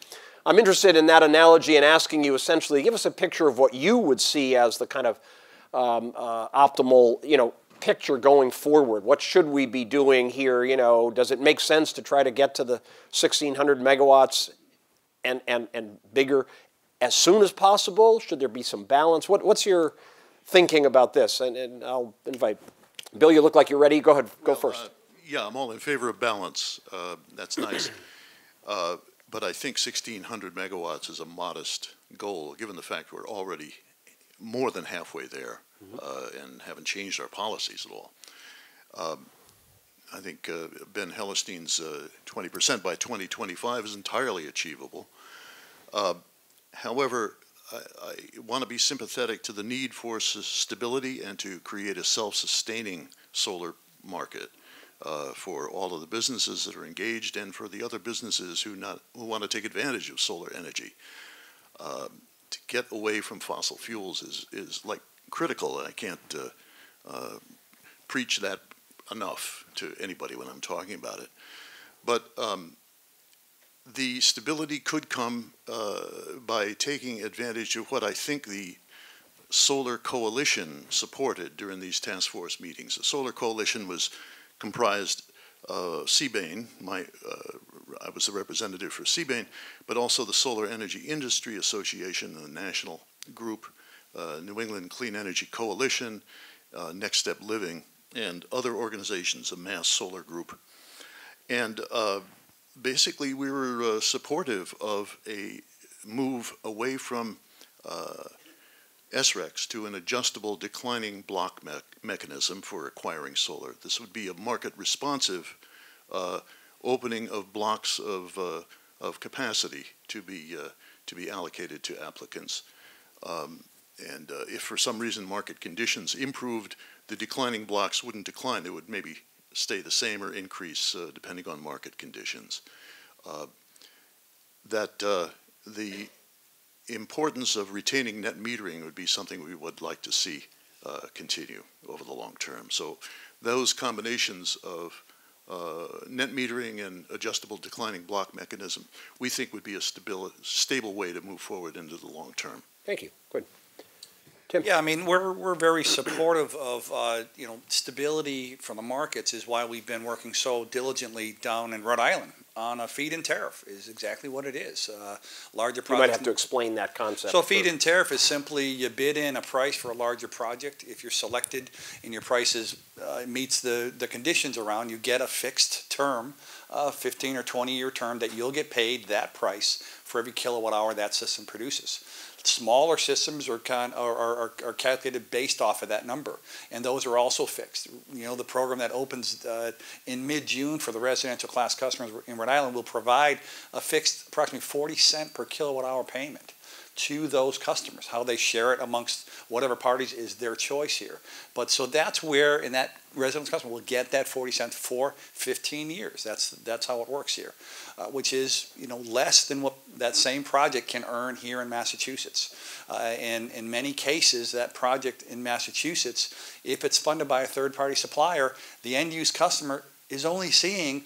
I'm interested in that analogy and asking you essentially, give us a picture of what you would see as the kind of optimal, picture going forward. What should we be doing here? Does it make sense to try to get to the 1,600 megawatts and bigger as soon as possible? Should there be some balance? What's your thinking about this? And I'll invite Bill. You look like you're ready. Go ahead. Go first. Yeah, I'm all in favor of balance. That's nice. But I think 1,600 megawatts is a modest goal, given the fact we're already more than halfway there, and haven't changed our policies at all. I think Ben Hellestein's 20% by 2025 is entirely achievable. However, I want to be sympathetic to the need for stability and to create a self-sustaining solar market. for all of the businesses that are engaged and for the other businesses who want to take advantage of solar energy. To get away from fossil fuels is like critical, and I can't preach that enough to anybody when I'm talking about it. But the stability could come by taking advantage of what I think the Solar Coalition supported during these task force meetings. The Solar Coalition was comprised of CBAIN, I was the representative for CBAIN, but also the Solar Energy Industry Association, the national group, New England Clean Energy Coalition, Next Step Living, and other organizations, a mass solar group. And basically we were supportive of a move away from SRECs to an adjustable declining block mechanism for acquiring solar. This would be a market responsive opening of blocks of capacity to be allocated to applicants. And if for some reason market conditions improved, the declining blocks wouldn't decline. They would maybe stay the same or increase depending on market conditions. The importance of retaining net metering would be something we would like to see continue over the long term. So those combinations of net metering and adjustable declining block mechanism, we think would be a stable way to move forward into the long term. Thank you. Good. Tim? Yeah, I mean, we're very supportive of stability from the markets is why we've been working so diligently down in Rhode Island on a feed-in tariff is exactly what it is. Larger projects. You might have to explain that concept. So feed-in tariff is simply you bid in a price for a larger project. If you're selected and your price meets the conditions around, you get a fixed term, 15 or 20-year term that you'll get paid that price for every kilowatt hour that system produces. Smaller systems are calculated based off of that number, and those are also fixed. You know, the program that opens in mid-June for the residential class customers in Rhode Island will provide a fixed approximately 40 cent per kilowatt hour payment to those customers. How they share it amongst whatever parties is their choice here. But so that's where, in that residential customer will get that 40 cents for 15 years. That's how it works here, which is less than what that same project can earn here in Massachusetts. And in many cases, that project in Massachusetts, if it's funded by a third-party supplier, the end-use customer is only seeing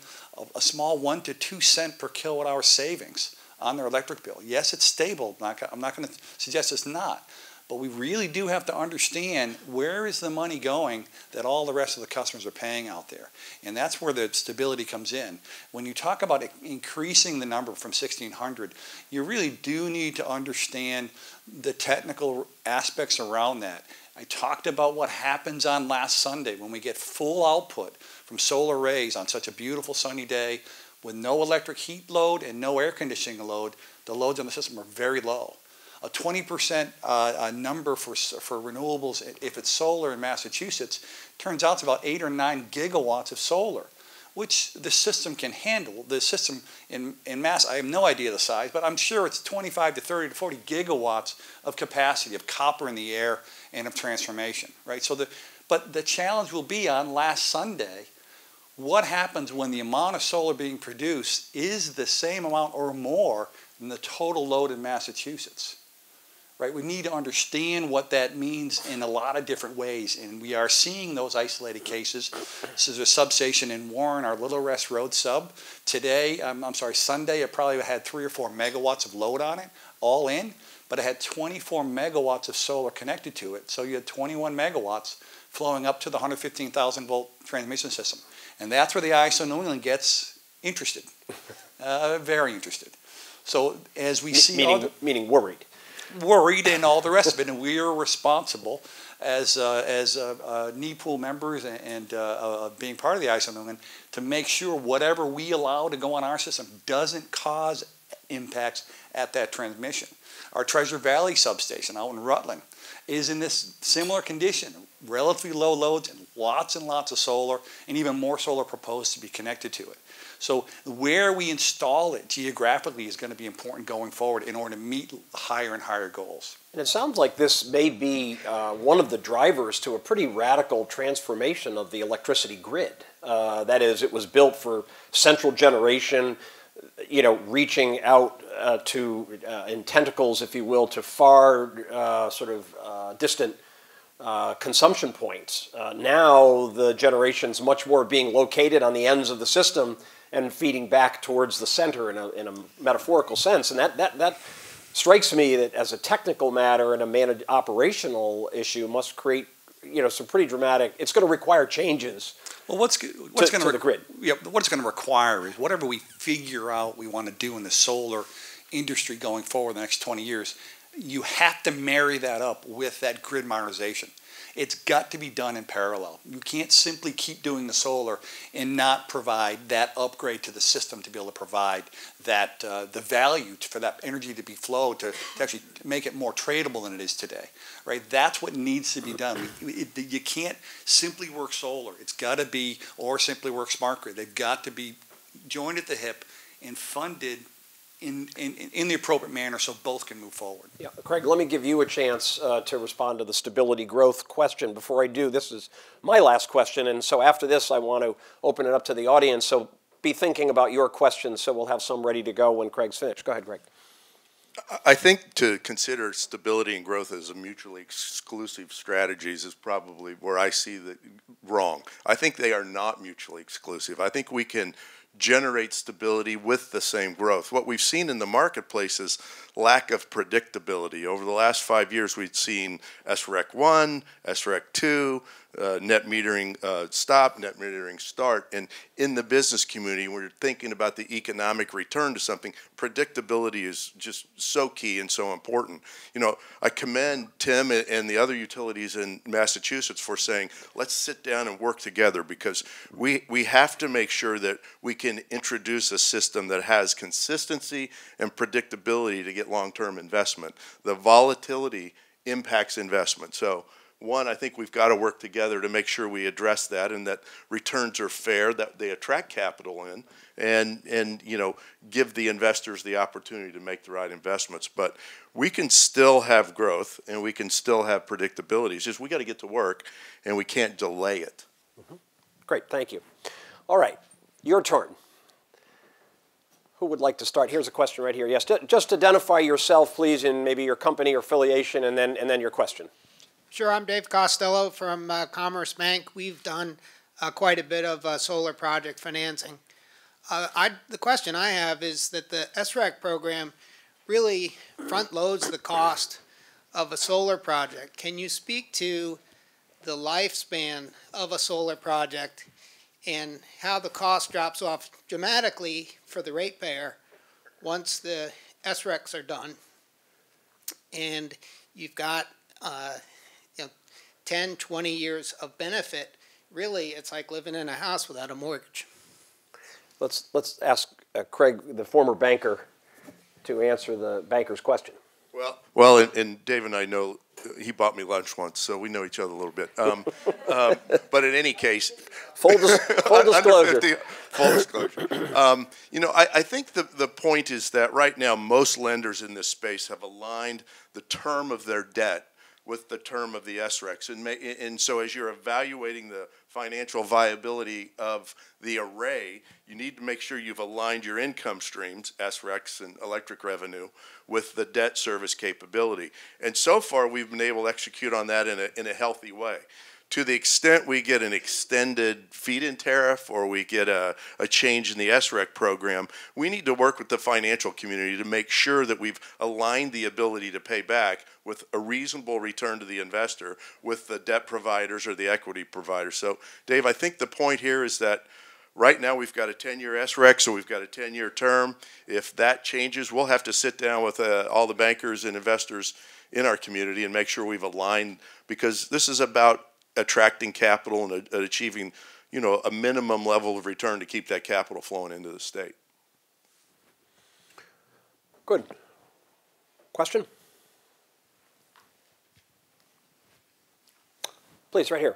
a small 1 to 2 cent per kilowatt hour savings on their electric bill. Yes, it's stable. I'm not going to suggest it's not. But we really do have to understand where is the money going that all the rest of the customers are paying out there. And that's where the stability comes in. When you talk about increasing the number from 1,600, you really do need to understand the technical aspects around that. I talked about what happens on last Sunday when we get full output from solar arrays on such a beautiful sunny day with no electric heat load and no air conditioning load. The loads on the system are very low. A 20% number for renewables, if it's solar in Massachusetts, turns out it's about 8 or 9 gigawatts of solar, which the system can handle. The system in Mass, I have no idea the size, but I'm sure it's 25 to 30 to 40 gigawatts of capacity of copper in the air and of transformation, right? But the challenge will be on last Sunday, what happens when the amount of solar being produced is the same amount or more than the total load in Massachusetts? Right, we need to understand what that means in a lot of different ways, and we are seeing those isolated cases. This is a substation in Warren, our Little Rest Road sub. Today, Sunday, it probably had 3 or 4 megawatts of load on it, all in, but it had 24 megawatts of solar connected to it. So you had 21 megawatts flowing up to the 115,000 volt transmission system. And that's where the ISO New England gets interested, very interested. So as we see... Meaning worried. Worried and all the rest of it, and we are responsible as NEPOOL members and being part of the ISO New England to make sure whatever we allow to go on our system doesn't cause impacts at that transmission. Our Treasure Valley substation out in Rutland is in this similar condition, relatively low loads and lots of solar, and even more solar proposed to be connected to it. So where we install it geographically is going to be important going forward in order to meet higher and higher goals. And it sounds like this may be one of the drivers to a pretty radical transformation of the electricity grid. That is, it was built for central generation, you know, reaching out in tentacles, if you will, to far distant consumption points. Now the generation's much more being located on the ends of the system and feeding back towards the center in a metaphorical sense. And that strikes me that as a technical matter and a operational issue must create, you know, some pretty dramatic, it's going to require changes. Well, what's going to the grid? Yeah, what it's going to require is whatever we figure out we want to do in the solar industry going forward the next 20 years, you have to marry that up with that grid modernization. It's got to be done in parallel. You can't simply keep doing the solar and not provide that upgrade to the system to be able to provide that the value for that energy to be flowed to actually make it more tradable than it is today. Right? That's what needs to be done. You can't simply work solar. It's got to be, or simply work smart grid. They've got to be joined at the hip and funded in the appropriate manner so both can move forward. Yeah, Craig, let me give you a chance to respond to the stability growth question. Before I do, this is my last question, and so after this I want to open it up to the audience, so be thinking about your questions so we'll have some ready to go when Craig's finished. Go ahead, Craig. I think to consider stability and growth as a mutually exclusive strategies is probably where I see that wrong. I think they are not mutually exclusive. I think we can generate stability with the same growth. What we've seen in the marketplace is lack of predictability. Over the last 5 years, we've seen SREC 1, SREC 2, net metering stop, net metering start. And in the business community, when you're thinking about the economic return to something, predictability is just so key and so important. You know, I commend Tim and the other utilities in Massachusetts for saying, let's sit down and work together, because we have to make sure that we can introduce a system that has consistency and predictability to get long-term investment. The volatility impacts investment. So one, I think we've got to work together to make sure we address that and that returns are fair, that they attract capital in, and you know, give the investors the opportunity to make the right investments. But we can still have growth and we can still have predictability. It's just we got to get to work and we can't delay it. Mm-hmm. Great, thank you. All right, your turn. Who would like to start? Here's a question right here. Yes, just identify yourself, please, and maybe your company or affiliation, and then your question. Sure, I'm Dave Costello from Commerce Bank. We've done quite a bit of solar project financing. The question I have is that the SREC program really front loads the cost of a solar project. Can you speak to the lifespan of a solar project and how the cost drops off dramatically for the ratepayer once the SRECs are done? And you've got 10, 20 years of benefit. Really, it's like living in a house without a mortgage. Let's ask Craig, the former banker, to answer the banker's question. Well, and Dave and I know, he bought me lunch once, so we know each other a little bit. But in any case, full disclosure. Full disclosure. You know, I think the point is that right now most lenders in this space have aligned the term of their debt with the term of the SRECs. And so as you're evaluating the financial viability of the array, you need to make sure you've aligned your income streams, SRECs and electric revenue, with the debt service capability. And so far, we've been able to execute on that in a healthy way. To the extent we get an extended feed-in tariff or we get a change in the SREC program, we need to work with the financial community to make sure that we've aligned the ability to pay back with a reasonable return to the investor with the debt providers or the equity providers. So, Dave, I think the point here is that right now we've got a 10-year SREC, so we've got a 10-year term. If that changes, we'll have to sit down with all the bankers and investors in our community and make sure we've aligned, because this is about attracting capital and achieving, you know, a minimum level of return to keep that capital flowing into the state. Good. Question? Please, right here.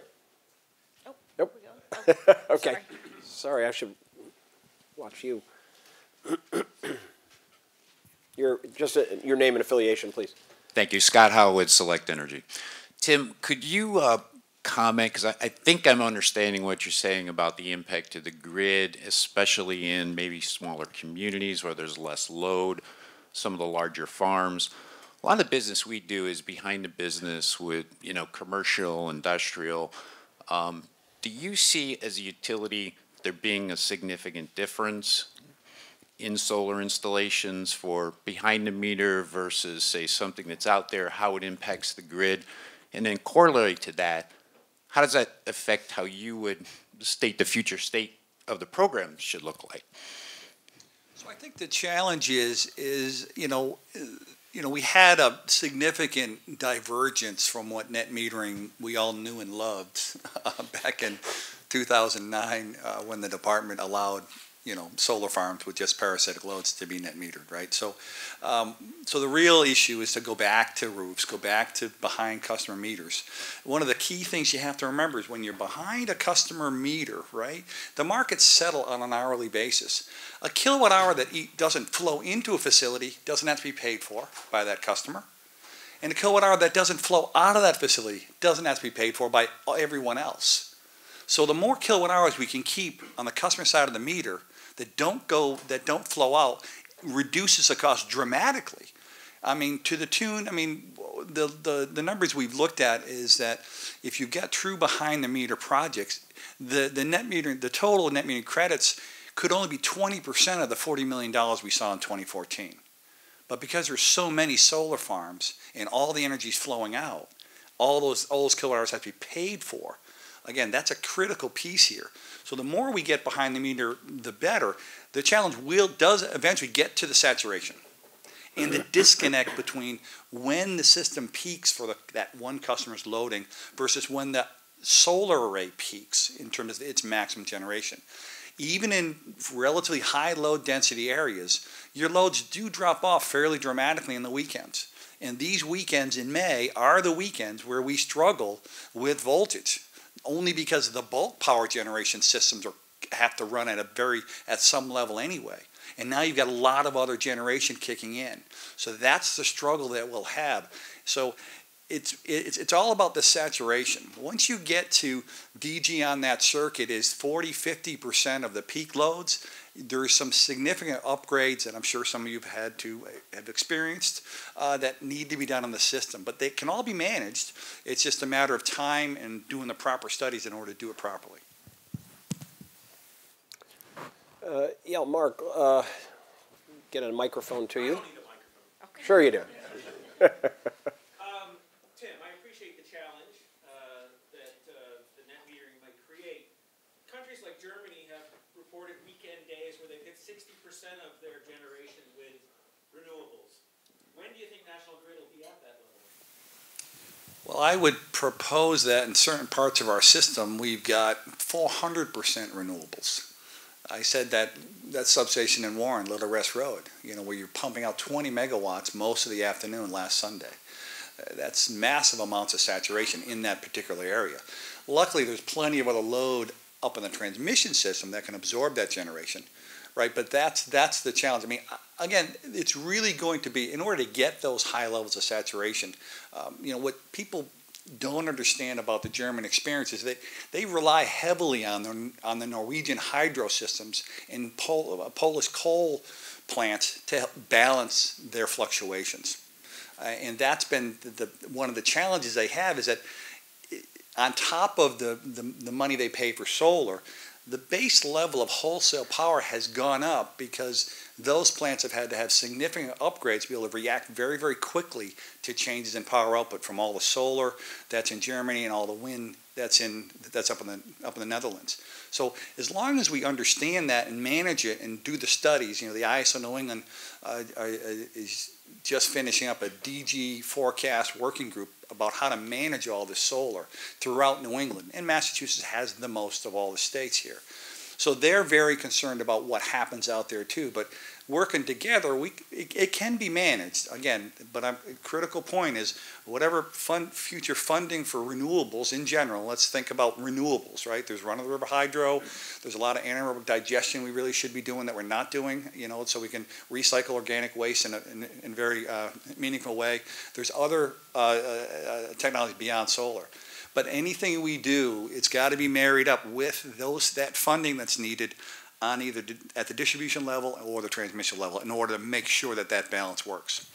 Oh, nope. we go. Oh, okay. Sorry, I should watch you. Your name and affiliation, please. Thank you. Scott Howard, Select Energy. Tim, could you comment, because I think I'm understanding what you're saying about the impact to the grid, especially in maybe smaller communities where there's less load, some of the larger farms. A lot of the business we do is behind the business with, commercial, industrial. Do you see as a utility there being a significant difference in solar installations for behind the meter versus, say, something that's out there, how it impacts the grid? And then corollary to that, how does that affect how you would state the future state of the program should look like? So I think the challenge is we had a significant divergence from what net metering we all knew and loved back in 2009 when the department allowed solar farms with just parasitic loads to be net metered, right? So the real issue is to go back to roofs, go back to behind customer meters. One of the key things you have to remember is when you're behind a customer meter, right, the markets settle on an hourly basis. A kilowatt hour that doesn't flow into a facility doesn't have to be paid for by that customer. And a kilowatt hour that doesn't flow out of that facility doesn't have to be paid for by everyone else. So the more kilowatt hours we can keep on the customer side of the meter that don't flow out reduces the cost dramatically. I mean, to the tune, the numbers we've looked at is that if you get true behind the meter projects, the total net metering credits could only be 20% of the $40 million we saw in 2014. But because there's so many solar farms and all the energy's flowing out, all those kilowatt hours have to be paid for. Again, that's a critical piece here. So the more we get behind the meter, the better. The challenge does eventually get to the saturation and the disconnect between when the system peaks for that one customer's loading versus when the solar array peaks in terms of its maximum generation. Even in relatively high load density areas, your loads do drop off fairly dramatically in the weekends. And these weekends in May are the weekends where we struggle with voltage, only because the bulk power generation systems have to run at some level anyway. And now you've got a lot of other generation kicking in. So that's the struggle that we'll have. So it's all about the saturation. Once you get to DG on that circuit is 40-50% of the peak loads, there's some significant upgrades that I'm sure some of you have experienced that need to be done on the system. But they can all be managed. It's just a matter of time and doing the proper studies in order to do it properly. Mark, get a microphone to you. Okay. Sure you do. Tim, I appreciate the challenge that the net metering might create. Countries like Germany have reported weekend days where they've hit 60% of their generation with renewables. When do you think National Grid will be at that level? Well, I would propose that in certain parts of our system, we've got 400% renewables. I said that substation in Warren, Little Rest Road, where you're pumping out 20 megawatts most of the afternoon last Sunday. That's massive amounts of saturation in that particular area. Luckily, there's plenty of other load up in the transmission system that can absorb that generation, right? But that's the challenge. I mean, again, it's really going to be, in order to get those high levels of saturation, what people don't understand about the German experience is that they rely heavily on the Norwegian hydro systems and Polish coal plants to help balance their fluctuations. And that's been one of the challenges they have is that on top of the money they pay for solar, the base level of wholesale power has gone up because those plants have had to have significant upgrades to be able to react very, very quickly to changes in power output from all the solar that's in Germany and all the wind that's up in the Netherlands. So as long as we understand that and manage it and do the studies, the ISO New England is just finishing up a DG forecast working group about how to manage all this solar throughout New England. And Massachusetts has the most of all the states here. So they're very concerned about what happens out there too. But working together, it can be managed, again, but a critical point is whatever future funding for renewables in general, let's think about renewables, right? There's run-of-the-river hydro, there's a lot of anaerobic digestion we really should be doing that we're not doing, so we can recycle organic waste in a very meaningful way. There's other technologies beyond solar. But anything we do, it's got to be married up with that funding that's needed on either at the distribution level or the transmission level in order to make sure that that balance works.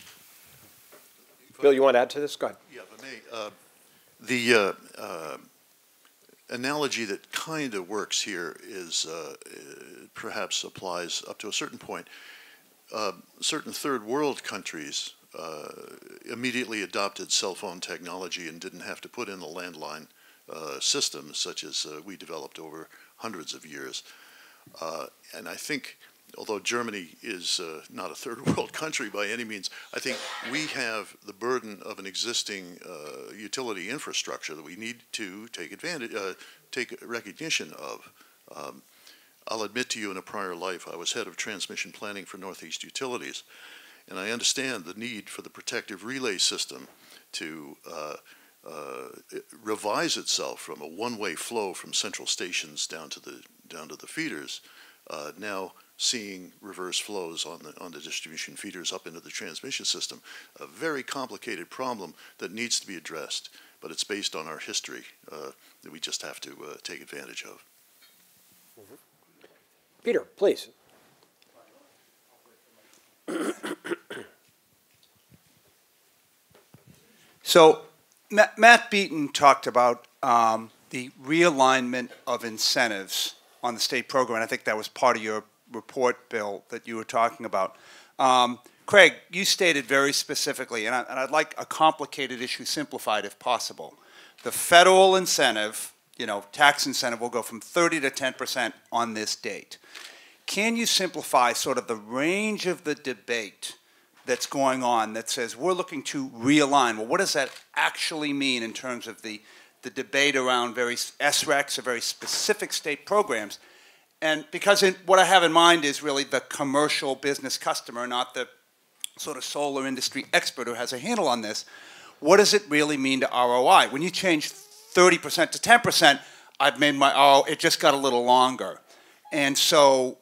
Bill, you want to add to this? Go ahead. Yeah, if I may. The analogy that kind of works here is perhaps applies up to a certain point. Certain third world countries immediately adopted cell phone technology and didn't have to put in a landline system such as we developed over hundreds of years. And I think, although Germany is not a third world country by any means, I think we have the burden of an existing utility infrastructure that we need to take recognition of. I'll admit to you, in a prior life, I was head of transmission planning for Northeast Utilities, and I understand the need for the protective relay system to revise itself from a one-way flow from central stations down to the feeders, now seeing reverse flows on the distribution feeders up into the transmission system. A very complicated problem that needs to be addressed, but it's based on our history that we just have to take advantage of. Mm-hmm. Peter, please. So Matt Beaton talked about the realignment of incentives on the state program, and I think that was part of your report, Bill, that you were talking about. Craig, you stated very specifically, and I'd like a complicated issue simplified if possible. The federal incentive, tax incentive, will go from 30 to 10% on this date. Can you simplify sort of the range of the debate that's going on that says we're looking to realign? Well, what does that actually mean in terms of the debate around very SRECs or very specific state programs? And because what I have in mind is really the commercial business customer, not the sort of solar industry expert who has a handle on this. What does it really mean to ROI? When you change 30% to 10%, I've made it just got a little longer. And so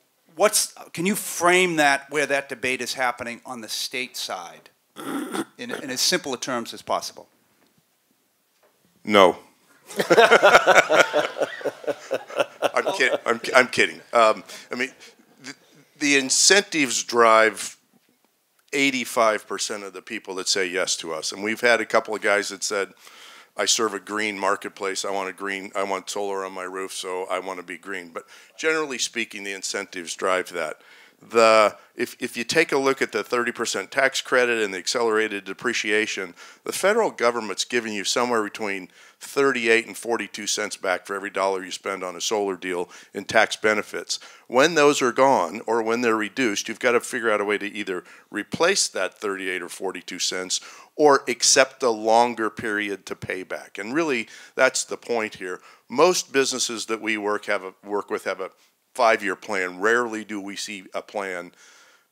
can you frame that where that debate is happening on the state side in as simple a terms as possible? No. I'm kidding. I mean, the incentives drive 85% of the people that say yes to us. And we've had a couple of guys that said, I serve a green marketplace. I want solar on my roof, so I want to be green. But generally speaking, the incentives drive that. If you take a look at the 30% tax credit and the accelerated depreciation, the federal government's giving you somewhere between 38 and 42 cents back for every dollar you spend on a solar deal in tax benefits. When those are gone or when they're reduced, you've got to figure out a way to either replace that 38 or 42 cents or accept a longer period to pay back. And really, that's the point here. Most businesses that we work with have a 5-year plan. Rarely do we see a plan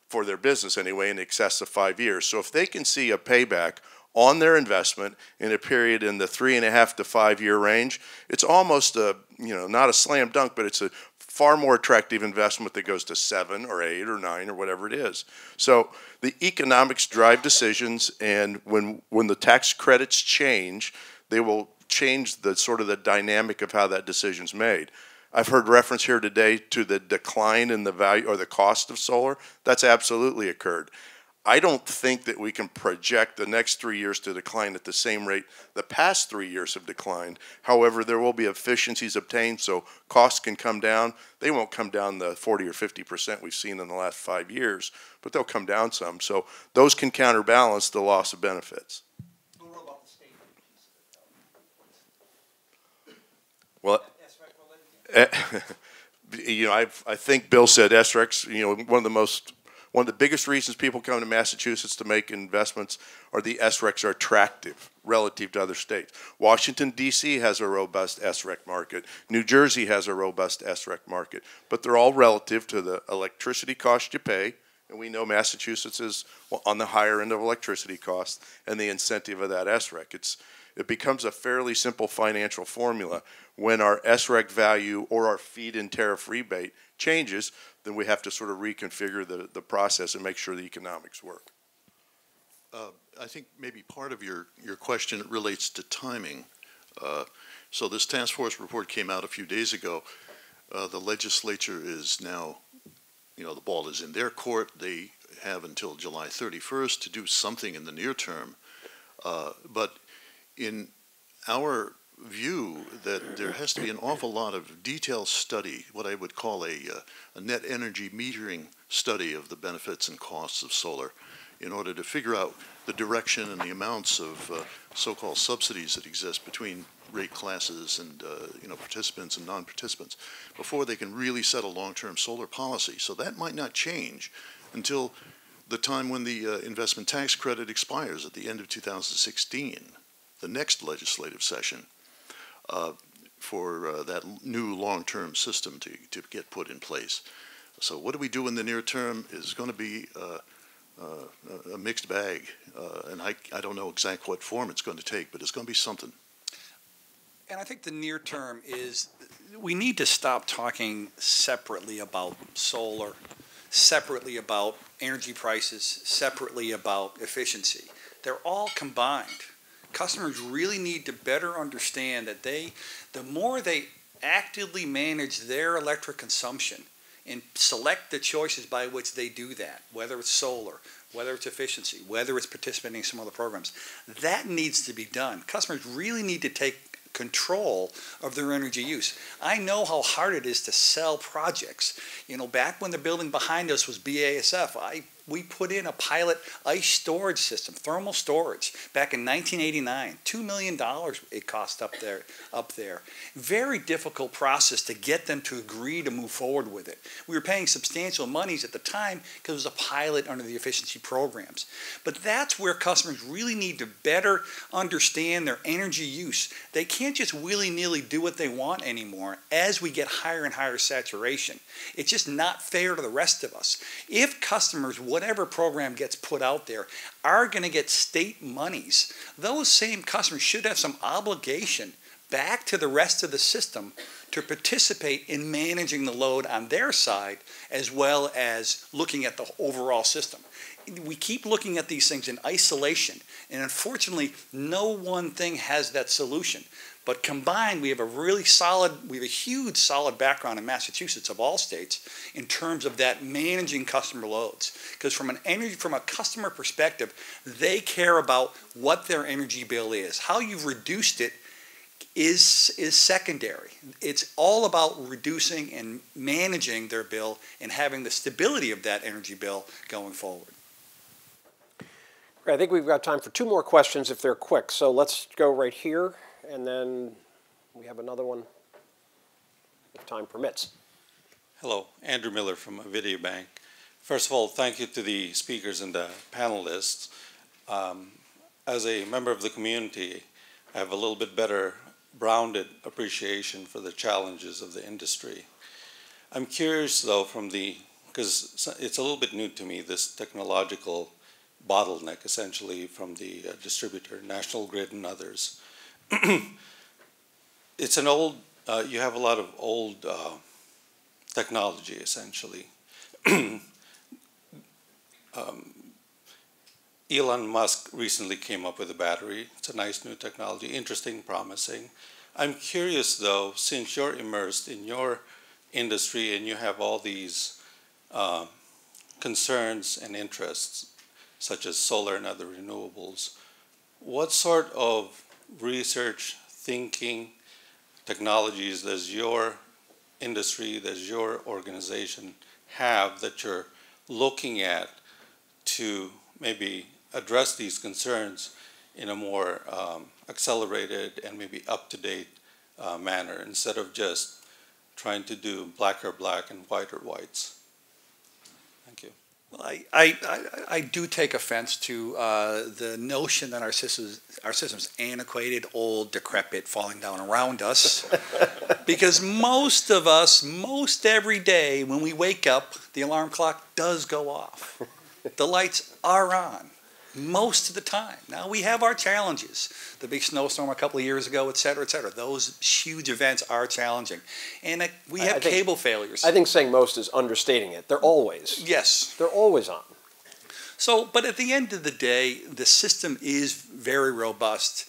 for their business anyway in excess of 5 years. So if they can see a payback on their investment in a period in the 3.5 to 5 year range, it's almost not a slam dunk, but it's a far more attractive investment that goes to 7 or 8 or 9 or whatever it is. So the economics drive decisions, and when the tax credits change, they will change the sort of the dynamic of how that decision's made. I've heard reference here today to the decline in the value or the cost of solar. That's absolutely occurred. I don't think that we can project the next 3 years to decline at the same rate the past 3 years have declined. However, there will be efficiencies obtained, so costs can come down. They won't come down the 40 or 50% we've seen in the last 5 years, but they'll come down some. So those can counterbalance the loss of benefits. Well, I think Bill said SRECs, one of the biggest reasons people come to Massachusetts to make investments are the SRECs are attractive relative to other states. Washington, D.C. has a robust SREC market. New Jersey has a robust SREC market. But they're all relative to the electricity cost you pay And we know Massachusetts is on the higher end of electricity costs and the incentive of that SREC. It becomes a fairly simple financial formula. When our SREC value or our feed-in tariff rebate changes, then we have to sort of reconfigure the process and make sure the economics work. I think maybe part of your question relates to timing. So this task force report came out a few days ago. The legislature is now, the ball is in their court. They have until July 31st to do something in the near term. But in our view, that there has to be an awful lot of detailed study, what I would call a net energy metering study of the benefits and costs of solar, in order to figure out the direction and the amounts of so-called subsidies that exist between rate classes and participants and non-participants before they can really set a long-term solar policy. So that might not change until the time when the investment tax credit expires at the end of 2016, the next legislative session, for that new long-term system to get put in place. So what do we do in the near term is going to be a mixed bag, and I don't know exactly what form it's going to take, but it's going to be something. And I think the near term is we need to stop talking separately about solar, separately about energy prices, separately about efficiency. They're all combined. Customers really need to better understand that the more they actively manage their electric consumption and select the choices by which they do that, whether it's solar, whether it's efficiency, whether it's participating in some other programs, that needs to be done. Customers really need to take control of their energy use. I know how hard it is to sell projects. Back when the building behind us was BASF, we put in a pilot ice storage system, thermal storage, back in 1989. $2 million it cost up there. Very difficult process to get them to agree to move forward with it. We were paying substantial monies at the time because it was a pilot under the efficiency programs. But that's where customers really need to better understand their energy use. They can't just willy-nilly do what they want anymore as we get higher and higher saturation. It's just not fair to the rest of us. If customers, whatever program gets put out there, are going to get state monies, those same customers should have some obligation back to the rest of the system to participate in managing the load on their side as well as looking at the overall system. We keep looking at these things in isolation, and unfortunately, no one thing has that solution. But combined, we have a huge solid background in Massachusetts of all states in terms of that managing customer loads. Because from a customer perspective, they care about what their energy bill is. How you've reduced it is secondary. It's all about reducing and managing their bill and having the stability of that energy bill going forward. I think we've got time for two more questions if they're quick. So let's go right here, and then we have another one if time permits. Hello, Andrew Miller from Video Bank. First of all, thank you to the speakers and the panelists. As a member of the community, I have a little bit better rounded appreciation for the challenges of the industry. I'm curious though because it's a little bit new to me, this technological bottleneck essentially from the distributor, National Grid and others. It's an old, you have a lot of old technology essentially. Elon Musk recently came up with a battery. It's a nice new technology, interesting, promising. I'm curious though, since you're immersed in your industry and you have all these concerns and interests, such as solar and other renewables, what sort of research, thinking, technologies does your industry, does your organization have that you're looking at to maybe address these concerns in a more accelerated and maybe up-to-date manner instead of just trying to do black or black and white or whites? Thank you. Well, I do take offense to the notion that our system's antiquated, old, decrepit, falling down around us. Because most of us, most every day when we wake up, the alarm clock does go off. The lights are on most of the time. Now, we have our challenges. The big snowstorm a couple of years ago, et cetera, et cetera. Those huge events are challenging. And we have cable failures. I think saying most is understating it. They're always. Yes. They're always on. So, but at the end of the day, the system is very robust,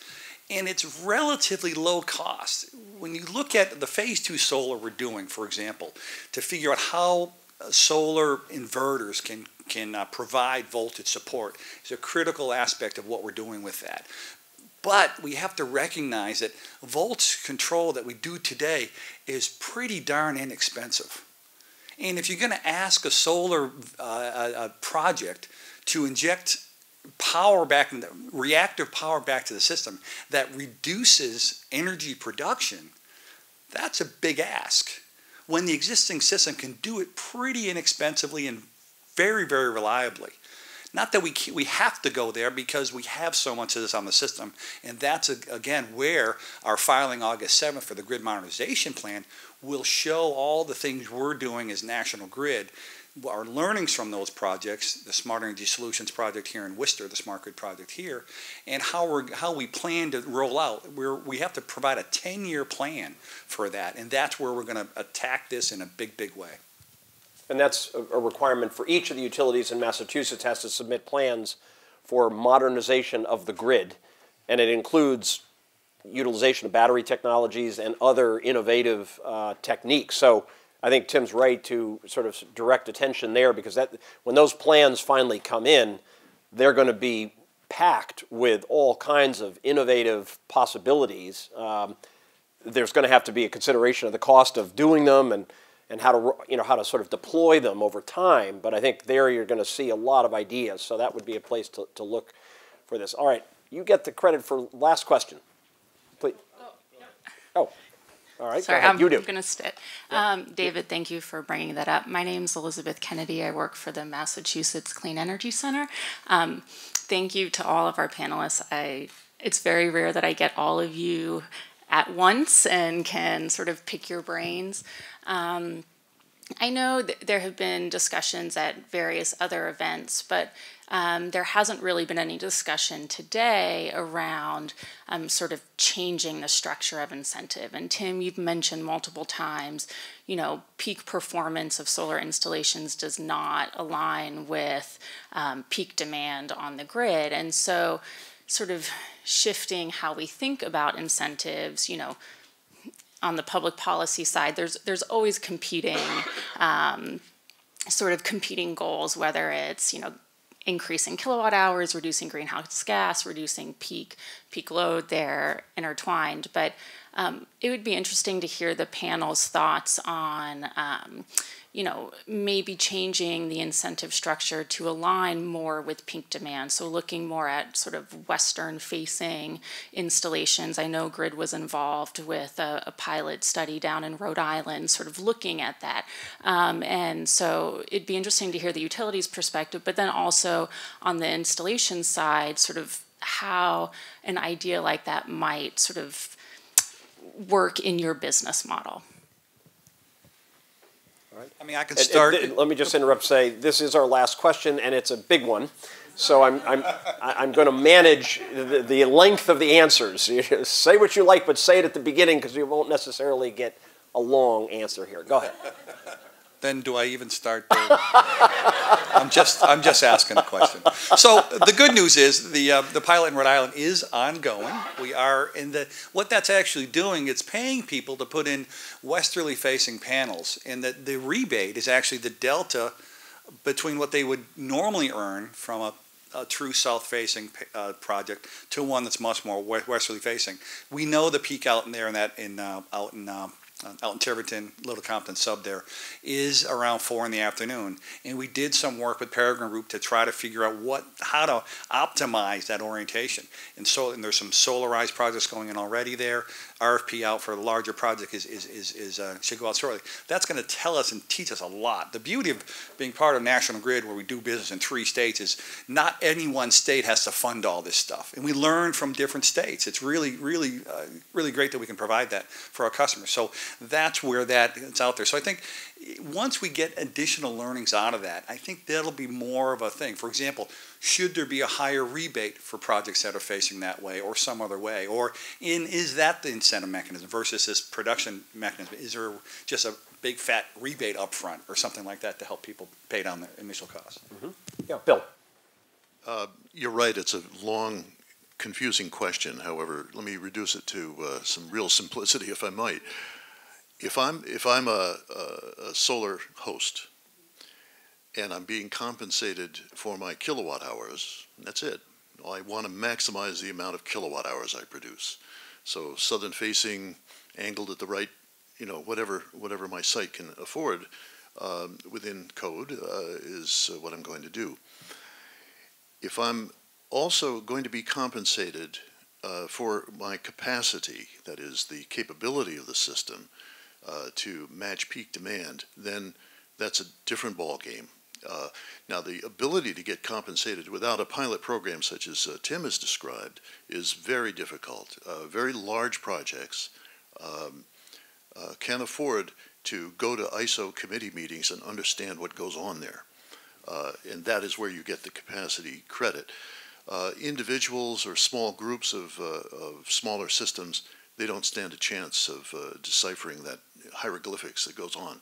and it's relatively low cost. When you look at the phase 2 solar we're doing, for example, to figure out how solar inverters can provide voltage support is a critical aspect of what we're doing with that. But we have to recognize that voltage control that we do today is pretty darn inexpensive. And if you're going to ask a solar project to inject power back, reactive power back to the system that reduces energy production, that's a big ask. When the existing system can do it pretty inexpensively and very, very reliably. Not that we have to go there because we have so much of this on the system, and that's, again, where our filing August 7th for the grid modernization plan will show all the things we're doing as National Grid, our learnings from those projects, the Smart Energy Solutions project here in Worcester, the Smart Grid project here, and how we plan to roll out. We have to provide a 10-year plan for that, and that's where we're going to attack this in a big, big way. And that's a requirement for each of the utilities in Massachusetts has to submit plans for modernization of the grid. And it includes utilization of battery technologies and other innovative techniques. So I think Tim's right to sort of direct attention there, because when those plans finally come in, they're going to be packed with all kinds of innovative possibilities. There's going to have to be a consideration of the cost of doing them and how to sort of deploy them over time. But I think there you're going to see a lot of ideas. So that would be a place to look for this. All right, you get the credit for last question, please. Oh, all right. Sorry, I'm going to sit. David, thank you for bringing that up. My name's Elizabeth Kennedy. I work for the Massachusetts Clean Energy Center. Thank you to all of our panelists. It's very rare that I get all of you at once and can sort of pick your brains. I know that there have been discussions at various other events, but there hasn't really been any discussion today around sort of changing the structure of incentive. And Tim, you've mentioned multiple times, peak performance of solar installations does not align with peak demand on the grid. And so sort of shifting how we think about incentives, on the public policy side, there's always competing goals, whether it's increasing kilowatt hours, reducing greenhouse gas, reducing peak load. They're intertwined. But it would be interesting to hear the panel's thoughts on maybe changing the incentive structure to align more with peak demand. So looking more at sort of Western-facing installations. I know Grid was involved with a pilot study down in Rhode Island, sort of looking at that. And so it'd be interesting to hear the utilities perspective, but then also on the installation side, sort of how an idea like that might sort of work in your business model. I mean, I can start. Let me just interrupt. Say this is our last question, and it's a big one. So I'm going to manage the length of the answers. Say what you like, but say it at the beginning because you won't necessarily get a long answer here. Go ahead. Then do I even start? I'm just asking a question. So the good news is the pilot in Rhode Island is ongoing. We are what that's actually doing. It's paying people to put in westerly facing panels, and the rebate is actually the delta between what they would normally earn from a true south-facing project to one that's much more westerly facing. We know the peak out in there out in out in Tiverton, Little Compton sub there, is around 4 in the afternoon. And we did some work with Peregrine Group to try to figure out how to optimize that orientation. And there's some solarized projects going in already there. RFP out for a larger project should go out shortly. That's going to tell us and teach us a lot. The beauty of being part of National Grid, where we do business in 3 states, is not any one state has to fund all this stuff. And we learn from different states. It's really, really, really great that we can provide that for our customers. So that's where it's out there. So I think once we get additional learnings out of that, I think that'll be more of a thing. For example, should there be a higher rebate for projects that are facing that way or some other way? Or is that the incentive mechanism versus this production mechanism? Is there just a big fat rebate up front or something like that to help people pay down their initial costs? Mm-hmm. Yeah, Bill. You're right. It's a long, confusing question. However, let me reduce it to some real simplicity, if I might. If I'm a solar host and I'm being compensated for my kilowatt hours, that's it. I want to maximize the amount of kilowatt hours I produce. So southern facing, angled at the right, whatever my site can afford within code is what I'm going to do. If I'm also going to be compensated for my capacity, that is the capability of the system, to match peak demand, then that's a different ball game. Now, the ability to get compensated without a pilot program such as Tim has described is very difficult. Very large projects can afford to go to ISO committee meetings and understand what goes on there. And that is where you get the capacity credit. Individuals or small groups of smaller systems, they don't stand a chance of deciphering that hieroglyphics that goes on.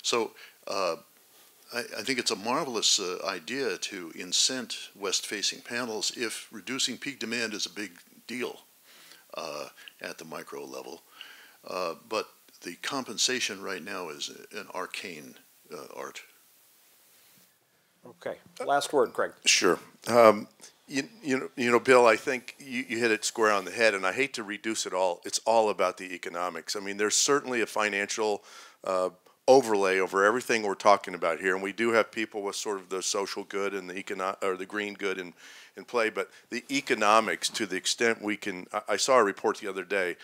So I think it's a marvelous idea to incent west-facing panels if reducing peak demand is a big deal at the micro level. But the compensation right now is an arcane art. Okay. Last word, Craig. Sure. Bill, I think you hit it square on the head, and I hate to reduce it all. It's all about the economics. I mean, there's certainly a financial overlay over everything we're talking about here, and we do have people with sort of the social good and the green good in play. But the economics, to the extent we can, I saw a report the other day,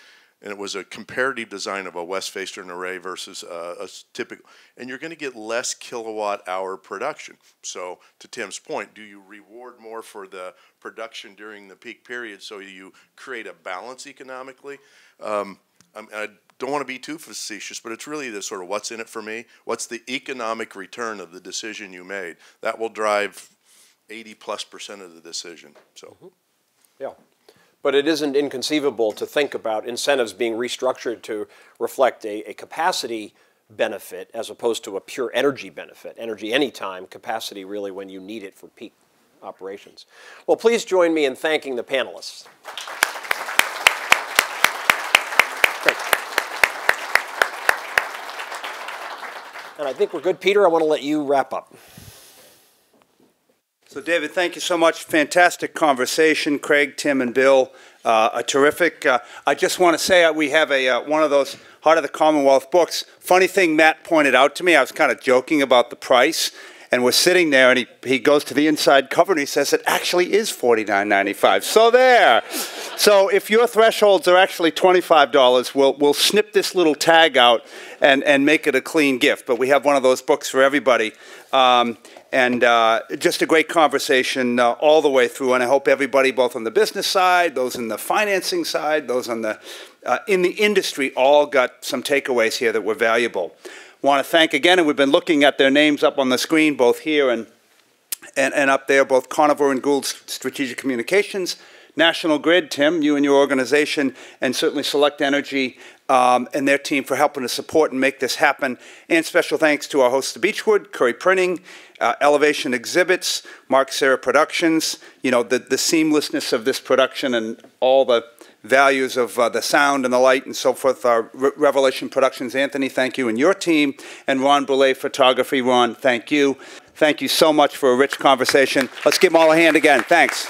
and it was a comparative design of a west-facing array versus a typical, and you're going to get less kilowatt-hour production. So, to Tim's point, do you reward more for the production during the peak period so you create a balance economically? I don't want to be too facetious, but it's really the sort of what's in it for me. What's the economic return of the decision you made? That will drive 80+% of the decision. So, yeah. But it isn't inconceivable to think about incentives being restructured to reflect a capacity benefit as opposed to a pure energy benefit. Energy anytime, capacity really when you need it for peak operations. Well, please join me in thanking the panelists. Great. And I think we're good. Peter, I want to let you wrap up. So, David, thank you so much. Fantastic conversation. Craig, Tim, and Bill, terrific. I just want to say we have one of those Heart of the Commonwealth books. Funny thing Matt pointed out to me, I was kind of joking about the price, and we're sitting there, and he goes to the inside cover, and he says it actually is $49.95. So there. So if your thresholds are actually $25, we'll snip this little tag out and make it a clean gift. But we have one of those books for everybody. And just a great conversation all the way through, and I hope everybody, both on the business side, those in the financing side, those on the in the industry, all got some takeaways here that were valuable. Want to thank again, and we've been looking at their names up on the screen, both here and up there, both Conover and Gould Strategic Communications, National Grid, Tim, you and your organization, and certainly Select Energy and their team for helping to support and make this happen. And special thanks to our hosts of Beechwood, Curry Printing, Elevation Exhibits, Mark Serra Productions, the seamlessness of this production and all the values of the sound and the light and so forth. Revelation Productions, Anthony, thank you, and your team. And Ron Boulay Photography. Ron, thank you. Thank you so much for a rich conversation. Let's give them all a hand again. Thanks.